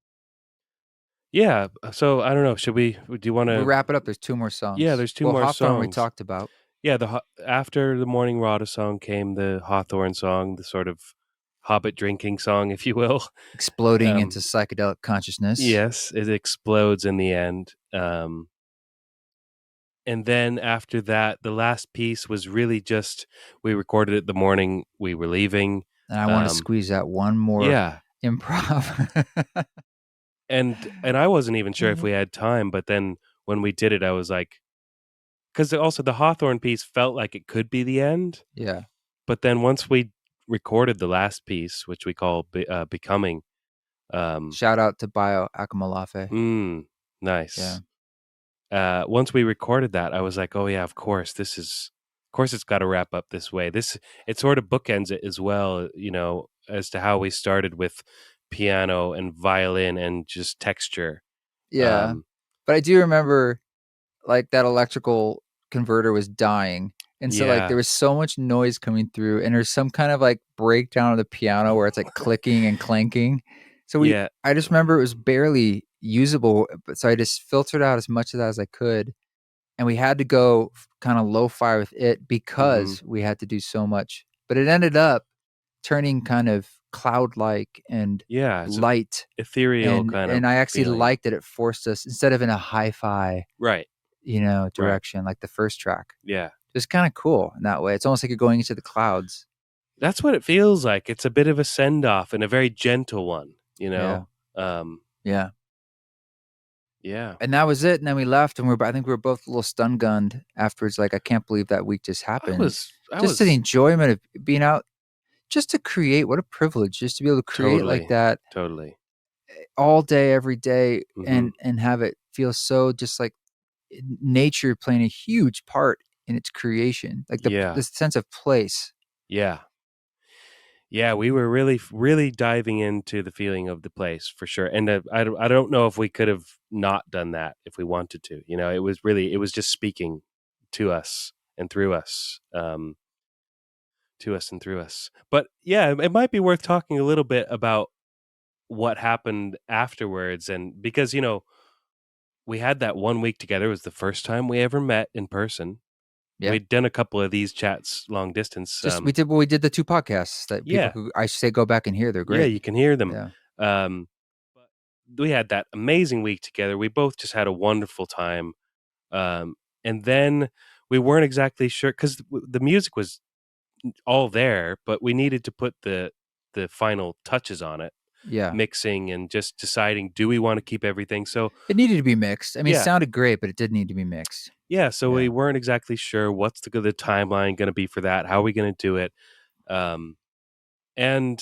Speaker 2: yeah, so I don't know, should we do you
Speaker 1: We'll
Speaker 2: wanna
Speaker 1: wrap it up. There's two more
Speaker 2: Yeah,
Speaker 1: songs.
Speaker 2: there's 2
Speaker 1: Well,
Speaker 2: more
Speaker 1: Hawthorne we
Speaker 2: songs.
Speaker 1: talked about.
Speaker 2: Yeah, after the Morning Rada song came the Hawthorne song, the sort of hobbit drinking song, if you will.
Speaker 1: Exploding into
Speaker 2: Um,
Speaker 1: psychedelic consciousness.
Speaker 2: yes, it explodes in the end. And then after that, the last piece was really just we recorded it the morning we were leaving.
Speaker 1: And I want to
Speaker 2: Um,
Speaker 1: squeeze out one more
Speaker 2: yeah,
Speaker 1: improv.
Speaker 2: and I wasn't even sure if we had time, but then when we did it, I was like, because also the Hawthorne piece felt like it could be the end,
Speaker 1: Yeah.
Speaker 2: but then once we recorded the last piece, which we call Becoming, um,
Speaker 1: Shout out to Bio Akamalafe.
Speaker 2: mm,
Speaker 1: Yeah.
Speaker 2: nice. Once we recorded that, I was like, oh yeah, of course, of course, it's got to wrap up this way. It sort of bookends it as well, as to how we started with piano and violin and just texture.
Speaker 1: Yeah.
Speaker 2: Um,
Speaker 1: But I do remember like that electrical converter was dying. And so like there
Speaker 2: yeah,
Speaker 1: was so much noise coming through and there's some kind of like breakdown of the piano where it's like clicking and clanking. So
Speaker 2: yeah,
Speaker 1: I just remember it was barely usable. But so I just filtered out as much of that as I could. And we had to go kind of lo-fi with it
Speaker 2: hmm
Speaker 1: because we had to do so much. But it ended up turning kind of cloud-like and
Speaker 2: yeah. It's a
Speaker 1: light.
Speaker 2: ethereal kind of
Speaker 1: And I actually
Speaker 2: feeling,
Speaker 1: liked that it forced us instead of in a hi-fi,
Speaker 2: right? Right.
Speaker 1: direction like the first track.
Speaker 2: Yeah,
Speaker 1: It's kind of cool in that way. It's almost like you're going into the clouds.
Speaker 2: that's what it feels like. It's a bit of a send off and a very gentle one, you
Speaker 1: Yeah.
Speaker 2: know. Um,
Speaker 1: Yeah.
Speaker 2: yeah,
Speaker 1: And that was it. And then we left and I think we were both a little stun gunned afterwards. Like, I can't believe that week just happened.
Speaker 2: I
Speaker 1: Just to the
Speaker 2: was
Speaker 1: enjoyment of being out, just to create. What a privilege just to be able to create like
Speaker 2: totally,
Speaker 1: that
Speaker 2: totally.
Speaker 1: all day, every day,
Speaker 2: Hmm
Speaker 1: and have it feel so just like nature playing a huge part in its creation. Like
Speaker 2: Yeah,
Speaker 1: the sense of place.
Speaker 2: yeah. Yeah, we were really, really diving into the feeling of the place for sure. And I don't know if we could have not done that if we wanted to. It was just speaking to us and through us, to us and through us. But yeah, it might be worth talking a little bit about what happened afterwards. And because, we had that 1 week together. It was the first time we ever met in person.
Speaker 1: Yeah.
Speaker 2: We'd done a couple of these chats long distance.
Speaker 1: Just we did the two podcasts that people
Speaker 2: Yeah,
Speaker 1: who I say go back and hear. They're
Speaker 2: yeah,
Speaker 1: great.
Speaker 2: you can hear them.
Speaker 1: Yeah.
Speaker 2: Um, but we had that amazing week together. We both just had a wonderful time. Um, and then we weren't exactly sure because the music was all there, but we needed to put the final touches on it,
Speaker 1: Yeah.
Speaker 2: mixing and just deciding, do we want to keep everything? So
Speaker 1: It needed to be mixed. I mean, it
Speaker 2: yeah,
Speaker 1: sounded great, but it did need to be mixed.
Speaker 2: yeah. So we
Speaker 1: Yeah.
Speaker 2: weren't exactly sure what's the timeline going to be for that. How are we going to do it? Um, and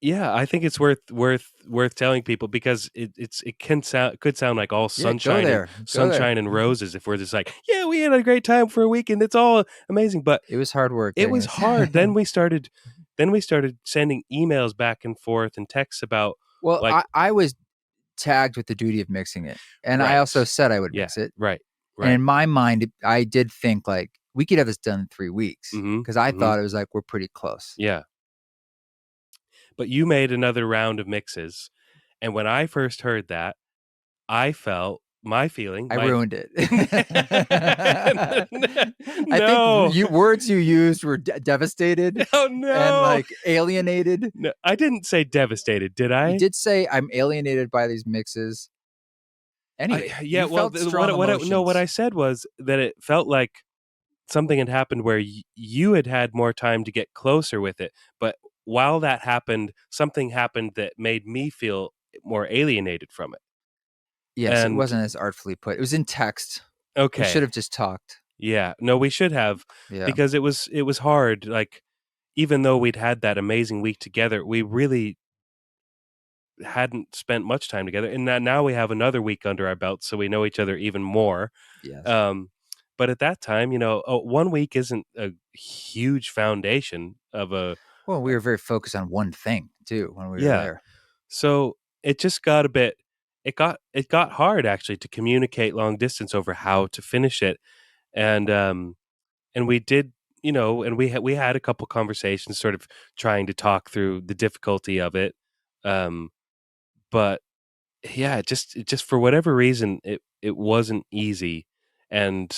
Speaker 2: Yeah, I think it's worth telling people because it could sound like all
Speaker 1: Yeah. Go
Speaker 2: sunshine and
Speaker 1: there. Go there.
Speaker 2: roses if we're just like, yeah, we had a great time for a week and it's all amazing. But
Speaker 1: It was hard work
Speaker 2: it
Speaker 1: getting
Speaker 2: was
Speaker 1: this.
Speaker 2: hard. Then we started sending emails back and forth and texts about
Speaker 1: Well,
Speaker 2: like
Speaker 1: I was tagged with the duty of mixing it, and I also
Speaker 2: right,
Speaker 1: said I would
Speaker 2: yeah,
Speaker 1: mix it.
Speaker 2: right,
Speaker 1: And
Speaker 2: right,
Speaker 1: in my mind, I did think like we could have this done in 3 weeks
Speaker 2: mm-hmm,
Speaker 1: because I
Speaker 2: mm-hmm,
Speaker 1: thought it was like we're pretty close.
Speaker 2: yeah. But you made another round of mixes, and when I first heard that, I felt my feeling,
Speaker 1: I
Speaker 2: my
Speaker 1: ruined it. I think
Speaker 2: no,
Speaker 1: words you used were devastated
Speaker 2: oh
Speaker 1: and
Speaker 2: no,
Speaker 1: like alienated.
Speaker 2: no, I didn't say devastated, did
Speaker 1: You
Speaker 2: I?
Speaker 1: did say I'm alienated by these mixes. Anyway,
Speaker 2: Yeah.
Speaker 1: you
Speaker 2: Well,
Speaker 1: felt strong
Speaker 2: what I
Speaker 1: emotions.
Speaker 2: said was that it felt like something had happened where you had had more time to get closer with it, but while that happened, something happened that made me feel more alienated from it.
Speaker 1: Yes, it
Speaker 2: And
Speaker 1: wasn't as artfully put. It was in text. We should
Speaker 2: okay,
Speaker 1: have just talked.
Speaker 2: yeah, no, we should have,
Speaker 1: Yeah.
Speaker 2: because it was hard. Like, even though we'd had that amazing week together, we really hadn't spent much time together, and now we have another week under our belts, so we know each other even more.
Speaker 1: Yes.
Speaker 2: Um, but at that time, 1 week isn't a huge foundation of a
Speaker 1: Well, we were very focused on one thing too when we were
Speaker 2: yeah.
Speaker 1: there.
Speaker 2: So it just got a bit. It got hard actually to communicate long distance over how to finish it, and we did, and we had a couple conversations, sort of trying to talk through the difficulty of it, um, but yeah, it just for whatever reason it wasn't easy, and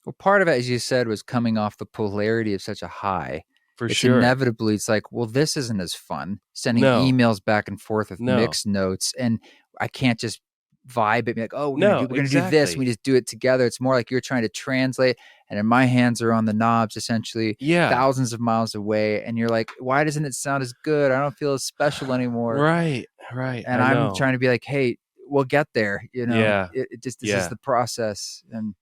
Speaker 1: Well, part of it, as you said, was coming off the polarity of such a high.
Speaker 2: for
Speaker 1: It's
Speaker 2: sure,
Speaker 1: inevitably, it's like, well, this isn't as fun. Sending
Speaker 2: no,
Speaker 1: emails back and forth with
Speaker 2: no,
Speaker 1: mixed notes, and I can't just vibe it, be like, oh,
Speaker 2: no,
Speaker 1: we're gonna do this. We
Speaker 2: exactly,
Speaker 1: just do it together. It's more like you're trying to translate, and then my hands are on the knobs, essentially
Speaker 2: yeah,
Speaker 1: thousands of miles away, and you're like, why doesn't it sound as good? I don't feel as special anymore.
Speaker 2: right, right,
Speaker 1: And
Speaker 2: I
Speaker 1: I'm
Speaker 2: know,
Speaker 1: trying to be like, hey, we'll get there.
Speaker 2: yeah,
Speaker 1: It just this is
Speaker 2: yeah,
Speaker 1: the process, and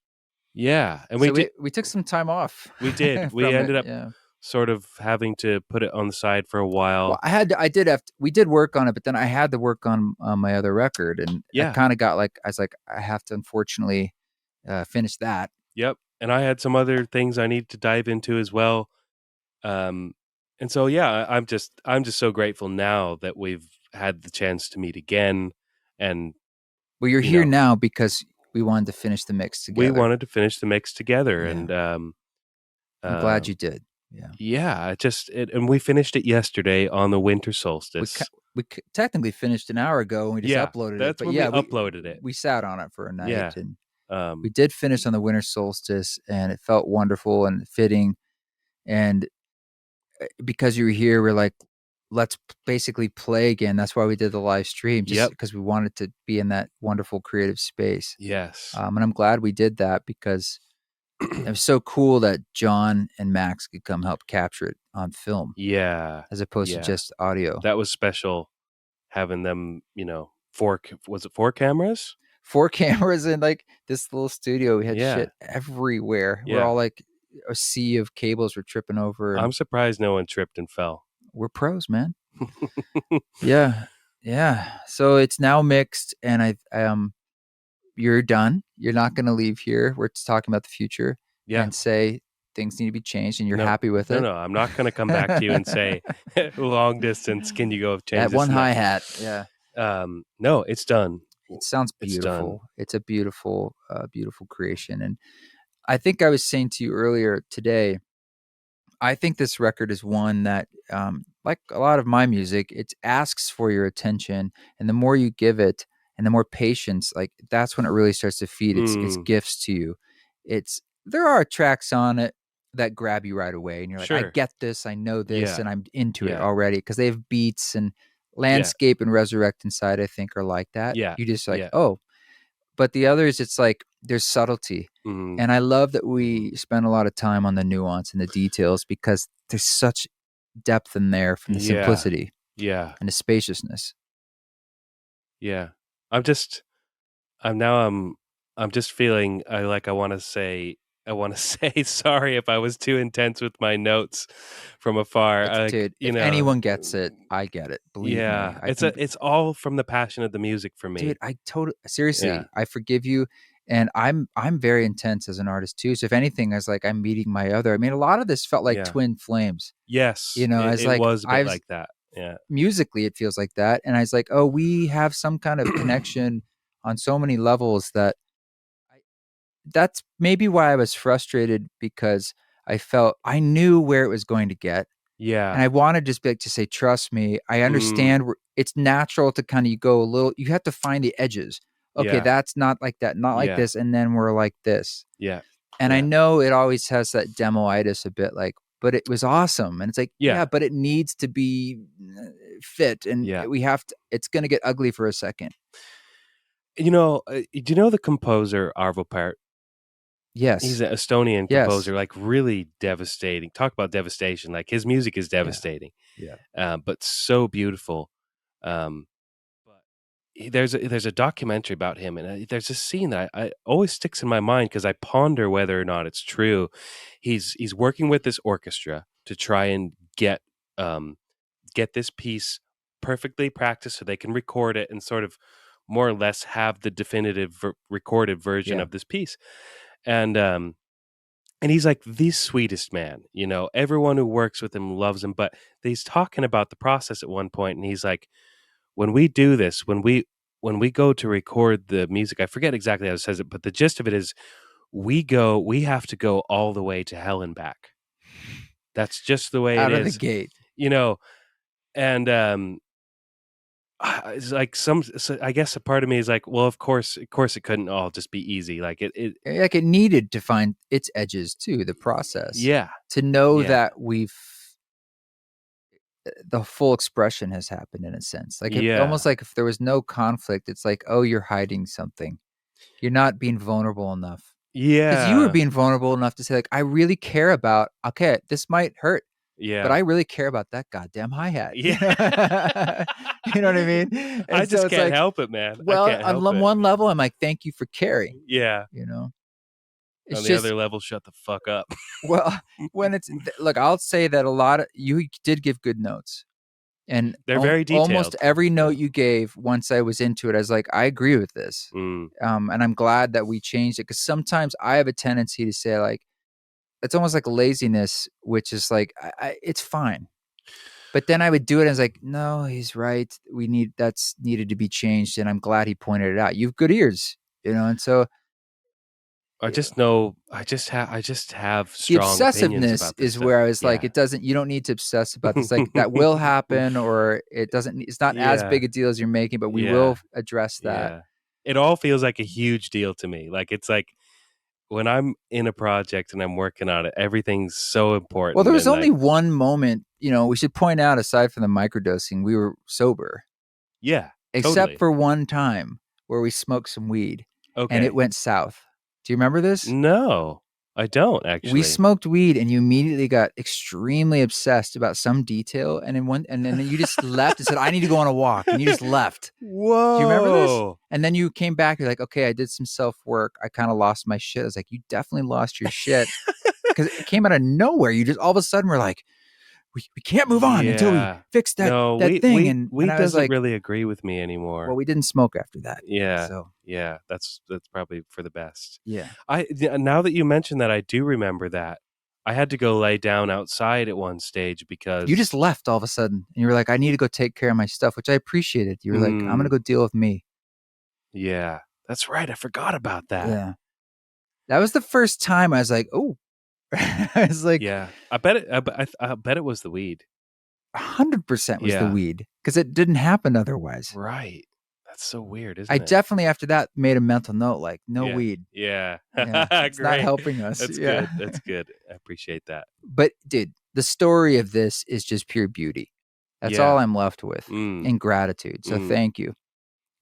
Speaker 2: yeah, and we
Speaker 1: so
Speaker 2: did,
Speaker 1: we took some time off
Speaker 2: we did, we
Speaker 1: from it.
Speaker 2: ended up
Speaker 1: Yeah.
Speaker 2: sort of having to put it on the side for a
Speaker 1: Well,
Speaker 2: while.
Speaker 1: I did have to, we did work on it, but then I had to work on my other record, and I
Speaker 2: Yeah,
Speaker 1: kind of got like I was like I have to unfortunately finish that.
Speaker 2: yep, and I had some other things I need to dive into as well, um, and so, yeah, I'm just so grateful now that we've had the chance to meet again, and,
Speaker 1: Well, you're
Speaker 2: you
Speaker 1: here
Speaker 2: know,
Speaker 1: now because we wanted to finish the mix
Speaker 2: we
Speaker 1: together.
Speaker 2: wanted to finish the mix together,
Speaker 1: Yeah,
Speaker 2: and,
Speaker 1: I'm glad
Speaker 2: um
Speaker 1: you did. Yeah,
Speaker 2: yeah, and we finished it yesterday on the winter
Speaker 1: we
Speaker 2: solstice.
Speaker 1: technically finished an hour ago and we just
Speaker 2: Yeah,
Speaker 1: uploaded it,
Speaker 2: that's
Speaker 1: but
Speaker 2: when we
Speaker 1: yeah,
Speaker 2: uploaded it.
Speaker 1: we sat on it for a night,
Speaker 2: Yeah,
Speaker 1: and we
Speaker 2: um,
Speaker 1: did finish on the winter solstice, and it felt wonderful and fitting. And because you were here, we're like, let's basically play again. That's why we did the live stream, just
Speaker 2: yep,
Speaker 1: because we wanted to be in that wonderful creative space.
Speaker 2: yes.
Speaker 1: And I'm glad we did that because it was so cool that John and Max could come help capture it on film
Speaker 2: Yeah,
Speaker 1: as opposed to
Speaker 2: yeah,
Speaker 1: just audio.
Speaker 2: that was special having them, 4 cameras?
Speaker 1: 4 cameras in like this little studio. We had
Speaker 2: Yeah,
Speaker 1: shit everywhere. We're
Speaker 2: yeah.
Speaker 1: all like a sea of cables we're tripping over, and
Speaker 2: I'm surprised no one tripped and fell.
Speaker 1: we're pros, man. Yeah. Yeah. So it's now mixed, and you're done. You're not going to leave here. We're talking about the future
Speaker 2: Yeah.
Speaker 1: and say things need to be changed, and you're
Speaker 2: No,
Speaker 1: happy with
Speaker 2: no,
Speaker 1: it.
Speaker 2: no, I'm not gonna come back to you and say, "Long distance, can you go change
Speaker 1: That
Speaker 2: this
Speaker 1: one
Speaker 2: and that?"
Speaker 1: hi hat. Yeah.
Speaker 2: No, it's done.
Speaker 1: It sounds
Speaker 2: It's done.
Speaker 1: beautiful. It's a beautiful, beautiful creation. And I think I was saying to you earlier today, I think this record is one that, like a lot of my music, it asks for your attention, and the more you give it, and the more patience, like that's when it really starts to feed its
Speaker 2: Mm,
Speaker 1: gifts to you. It's There are tracks on it that grab you right away, and you're like, I
Speaker 2: sure.
Speaker 1: get this, I know this,
Speaker 2: Yeah,
Speaker 1: and I'm into it
Speaker 2: yeah,
Speaker 1: already because they have beats, and
Speaker 2: yeah,
Speaker 1: Landscape and Resurrect Inside, I think, are like that.
Speaker 2: yeah,
Speaker 1: You just like,
Speaker 2: yeah.
Speaker 1: oh, but the others, it's like there's subtlety.
Speaker 2: Mhm,
Speaker 1: And I love that
Speaker 2: mhm.
Speaker 1: we spend a lot of time on the nuance and the details because there's such depth in there from the
Speaker 2: Yeah,
Speaker 1: simplicity
Speaker 2: yeah,
Speaker 1: and the spaciousness.
Speaker 2: yeah. I'm just I'm now I'm just feeling I wanna say sorry if I was too intense with my notes from afar.
Speaker 1: It's
Speaker 2: Like,
Speaker 1: dude, if anyone gets it, I get it. Believe me.
Speaker 2: yeah, it's all from the passion of the music for
Speaker 1: Dude,
Speaker 2: me.
Speaker 1: I totally
Speaker 2: Yeah,
Speaker 1: seriously, I forgive you. And I'm very intense as an artist too. So if anything, I was like, I'm meeting my other. I mean, a lot of this felt like
Speaker 2: yeah.
Speaker 1: twin flames.
Speaker 2: Yes,
Speaker 1: I was
Speaker 2: it
Speaker 1: like,
Speaker 2: was a bit like that. Yeah.
Speaker 1: musically it feels like that. And I was like, oh, we have some kind of connection on so many levels that I, that's maybe why I was frustrated because I felt I knew where it was going to get. And
Speaker 2: Yeah.
Speaker 1: I wanted to just be like to say, trust me, I
Speaker 2: Mm,
Speaker 1: understand it's natural to kind of go a little, you have to find the edges okay,
Speaker 2: Yeah.
Speaker 1: that's not like that, not like
Speaker 2: Yeah.
Speaker 1: this, and then we're like this.
Speaker 2: Yeah.
Speaker 1: And I
Speaker 2: Yeah.
Speaker 1: know it always has that demoitis a bit, like, but it was awesome. And it's like, yeah,
Speaker 2: Yeah.
Speaker 1: but it needs to be fit, and
Speaker 2: Yeah.
Speaker 1: we have to. It's going to get ugly for a second.
Speaker 2: Do you know the composer Arvo Pärt? He's
Speaker 1: Yes,
Speaker 2: an Estonian
Speaker 1: yes,
Speaker 2: composer, like really devastating. Talk about devastation. Like his music is
Speaker 1: yeah,
Speaker 2: devastating,
Speaker 1: yeah.
Speaker 2: but so beautiful. Um, but there's a documentary about him, and there's a scene that I always sticks in my mind because I ponder whether or not it's true. He's working with this orchestra to try and um, get this piece perfectly practiced so they can record it and sort of more or less have the definitive recorded version
Speaker 1: Yeah.
Speaker 2: of this piece. And and he's like the sweetest man, everyone who works with him loves him, but he's talking about the process at one point, and he's like, when we do this, when we go to record the music, I forget exactly how it says it, but the gist of it is we have to go all the way to hell and back. That's just the way it
Speaker 1: Out of the
Speaker 2: is,
Speaker 1: gate.
Speaker 2: you know, and it's like I guess a part of me is like, well, of course it couldn't all just be easy. Like
Speaker 1: Like it needed to find its edges too, the process,
Speaker 2: yeah,
Speaker 1: to know
Speaker 2: yeah,
Speaker 1: that the full expression has happened in a sense. Like it
Speaker 2: yeah,
Speaker 1: almost like if there was no conflict, it's like, oh, you're hiding something. You're not being vulnerable enough. Because you were
Speaker 2: yeah,
Speaker 1: being vulnerable enough to say, like, I really care about, okay, this might hurt, but I
Speaker 2: yeah,
Speaker 1: really care about that goddamn hi-hat.
Speaker 2: yeah.
Speaker 1: You know what I mean?
Speaker 2: I
Speaker 1: And so
Speaker 2: just
Speaker 1: it's
Speaker 2: can't
Speaker 1: like,
Speaker 2: help it, man. I
Speaker 1: well,
Speaker 2: can't
Speaker 1: on
Speaker 2: help it.
Speaker 1: one level, I'm like, thank you for caring,
Speaker 2: Yeah.
Speaker 1: you know? It's
Speaker 2: On the
Speaker 1: just,
Speaker 2: other level, shut the fuck up.
Speaker 1: well, when look, I'll say that a lot of, you did give good notes. And
Speaker 2: They're very
Speaker 1: almost
Speaker 2: detailed.
Speaker 1: every note you gave, once I was into it, I was like, I agree with this.
Speaker 2: Mm.
Speaker 1: And I'm glad that we changed it, because sometimes I have a tendency to say, like, it's almost like laziness, which is like, it's fine. But then I would do it and I was like, no, he's right. That's needed to be changed. And I'm glad he pointed it out. You have good ears, and so
Speaker 2: I just know I just have
Speaker 1: the
Speaker 2: strong opinions
Speaker 1: obsessiveness
Speaker 2: about this
Speaker 1: is
Speaker 2: stuff.
Speaker 1: where I was like,
Speaker 2: Yeah.
Speaker 1: you don't need to obsess about this. Like that will happen, or it's not as
Speaker 2: Yeah.
Speaker 1: big a deal as you're making, but we
Speaker 2: Yeah.
Speaker 1: will address that.
Speaker 2: Yeah. It all feels like a huge deal to me. Like it's like when I'm in a project and I'm working on it, everything's so
Speaker 1: Well, there
Speaker 2: important
Speaker 1: was
Speaker 2: and
Speaker 1: only
Speaker 2: like
Speaker 1: one moment, we should point out, aside from the microdosing, we were sober,
Speaker 2: yeah,
Speaker 1: except
Speaker 2: totally.
Speaker 1: for one time where we smoked some weed and it
Speaker 2: Okay.
Speaker 1: went south. Do you remember this?
Speaker 2: No, I don't
Speaker 1: We
Speaker 2: actually.
Speaker 1: smoked weed and you immediately got extremely obsessed about some detail, and then you just left and said, I need to go on a walk, and you just left. Do you remember this?
Speaker 2: Whoa.
Speaker 1: And then you came back, you're like, okay, I did some self-work. I kind of lost my shit. I was like, you definitely lost your shit. Because it came out of nowhere. You just all of a sudden were like, we can't move on until we
Speaker 2: Yeah.
Speaker 1: fix
Speaker 2: No,
Speaker 1: that
Speaker 2: we
Speaker 1: thing.
Speaker 2: we
Speaker 1: And
Speaker 2: we
Speaker 1: I was
Speaker 2: doesn't
Speaker 1: like,
Speaker 2: really agree with me
Speaker 1: well,
Speaker 2: anymore.
Speaker 1: we didn't smoke after that.
Speaker 2: Yeah.
Speaker 1: So
Speaker 2: Yeah, that's probably for the best.
Speaker 1: yeah.
Speaker 2: Now that you mention that, I do remember that. I had to go lay down outside at one stage
Speaker 1: You
Speaker 2: because
Speaker 1: just left all of a sudden and you were like, I need to go take care of my stuff, which I appreciated. You were like, I'm gonna
Speaker 2: mm,
Speaker 1: go deal with me.
Speaker 2: yeah, that's right. I forgot about that.
Speaker 1: Yeah. That was the first time I was like, oh. I was like,
Speaker 2: Yeah. I bet it was the weed.
Speaker 1: 100% was the
Speaker 2: Yeah.
Speaker 1: weed, because it didn't happen otherwise.
Speaker 2: Right. That's so weird,
Speaker 1: I
Speaker 2: isn't it?
Speaker 1: definitely, after that, made a mental note, like, no
Speaker 2: Yeah.
Speaker 1: weed.
Speaker 2: Yeah.
Speaker 1: Yeah. It's not
Speaker 2: Great.
Speaker 1: helping us.
Speaker 2: That's
Speaker 1: Yeah.
Speaker 2: good. That's good. I appreciate that.
Speaker 1: But dude, the story of this is just pure beauty. That's all
Speaker 2: Yeah.
Speaker 1: I'm left with,
Speaker 2: Mm,
Speaker 1: in gratitude. So
Speaker 2: mm.
Speaker 1: thank you.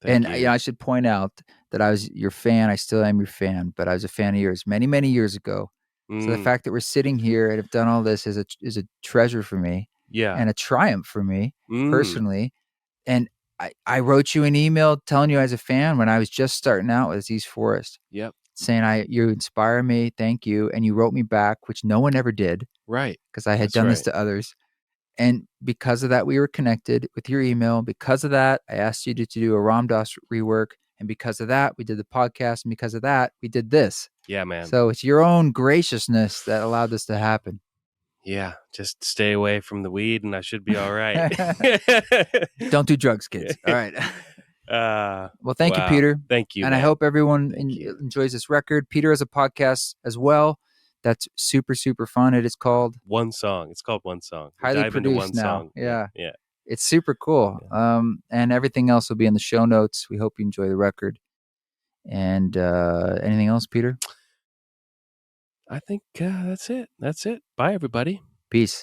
Speaker 2: Thank
Speaker 1: And
Speaker 2: you.
Speaker 1: I should point out that I was your fan. I still am your fan, but I was a fan of yours many, many years ago. So the
Speaker 2: Mm,
Speaker 1: fact that we're sitting here and have done all this is a treasure for me,
Speaker 2: yeah.
Speaker 1: and a triumph for me
Speaker 2: Mm,
Speaker 1: personally. And I wrote you an email telling you I was a fan when I was just starting out with East Forest,
Speaker 2: yep.
Speaker 1: saying you inspire me, thank you. And you wrote me back, which no one ever did,
Speaker 2: Right.
Speaker 1: because I had
Speaker 2: That's
Speaker 1: done this
Speaker 2: right.
Speaker 1: to others. And because of that, we were connected with your email. Because of that, I asked you to do a Ram Dass rework. And because of that, we did the podcast. And because of that, we did this.
Speaker 2: Yeah, man.
Speaker 1: So it's your own graciousness that allowed this to happen.
Speaker 2: Yeah. Just stay away from the weed and I should be all right.
Speaker 1: Don't do drugs, kids. All right. Well, thank you,
Speaker 2: Wow.
Speaker 1: Peter.
Speaker 2: Thank you,
Speaker 1: And I
Speaker 2: man.
Speaker 1: hope everyone
Speaker 2: Thank you.
Speaker 1: enjoys this record. Peter has a podcast as well. That's super, super fun. It is called
Speaker 2: One song. It's called One Song. We'll
Speaker 1: Highly
Speaker 2: dive into
Speaker 1: Produced
Speaker 2: one
Speaker 1: now.
Speaker 2: song. Yeah.
Speaker 1: Yeah.
Speaker 2: Yeah.
Speaker 1: It's super cool.
Speaker 2: Yeah.
Speaker 1: And everything else will be in the show notes. We hope you enjoy the record. And anything else, Peter?
Speaker 2: I think that's it. That's it. Bye, everybody.
Speaker 1: Peace.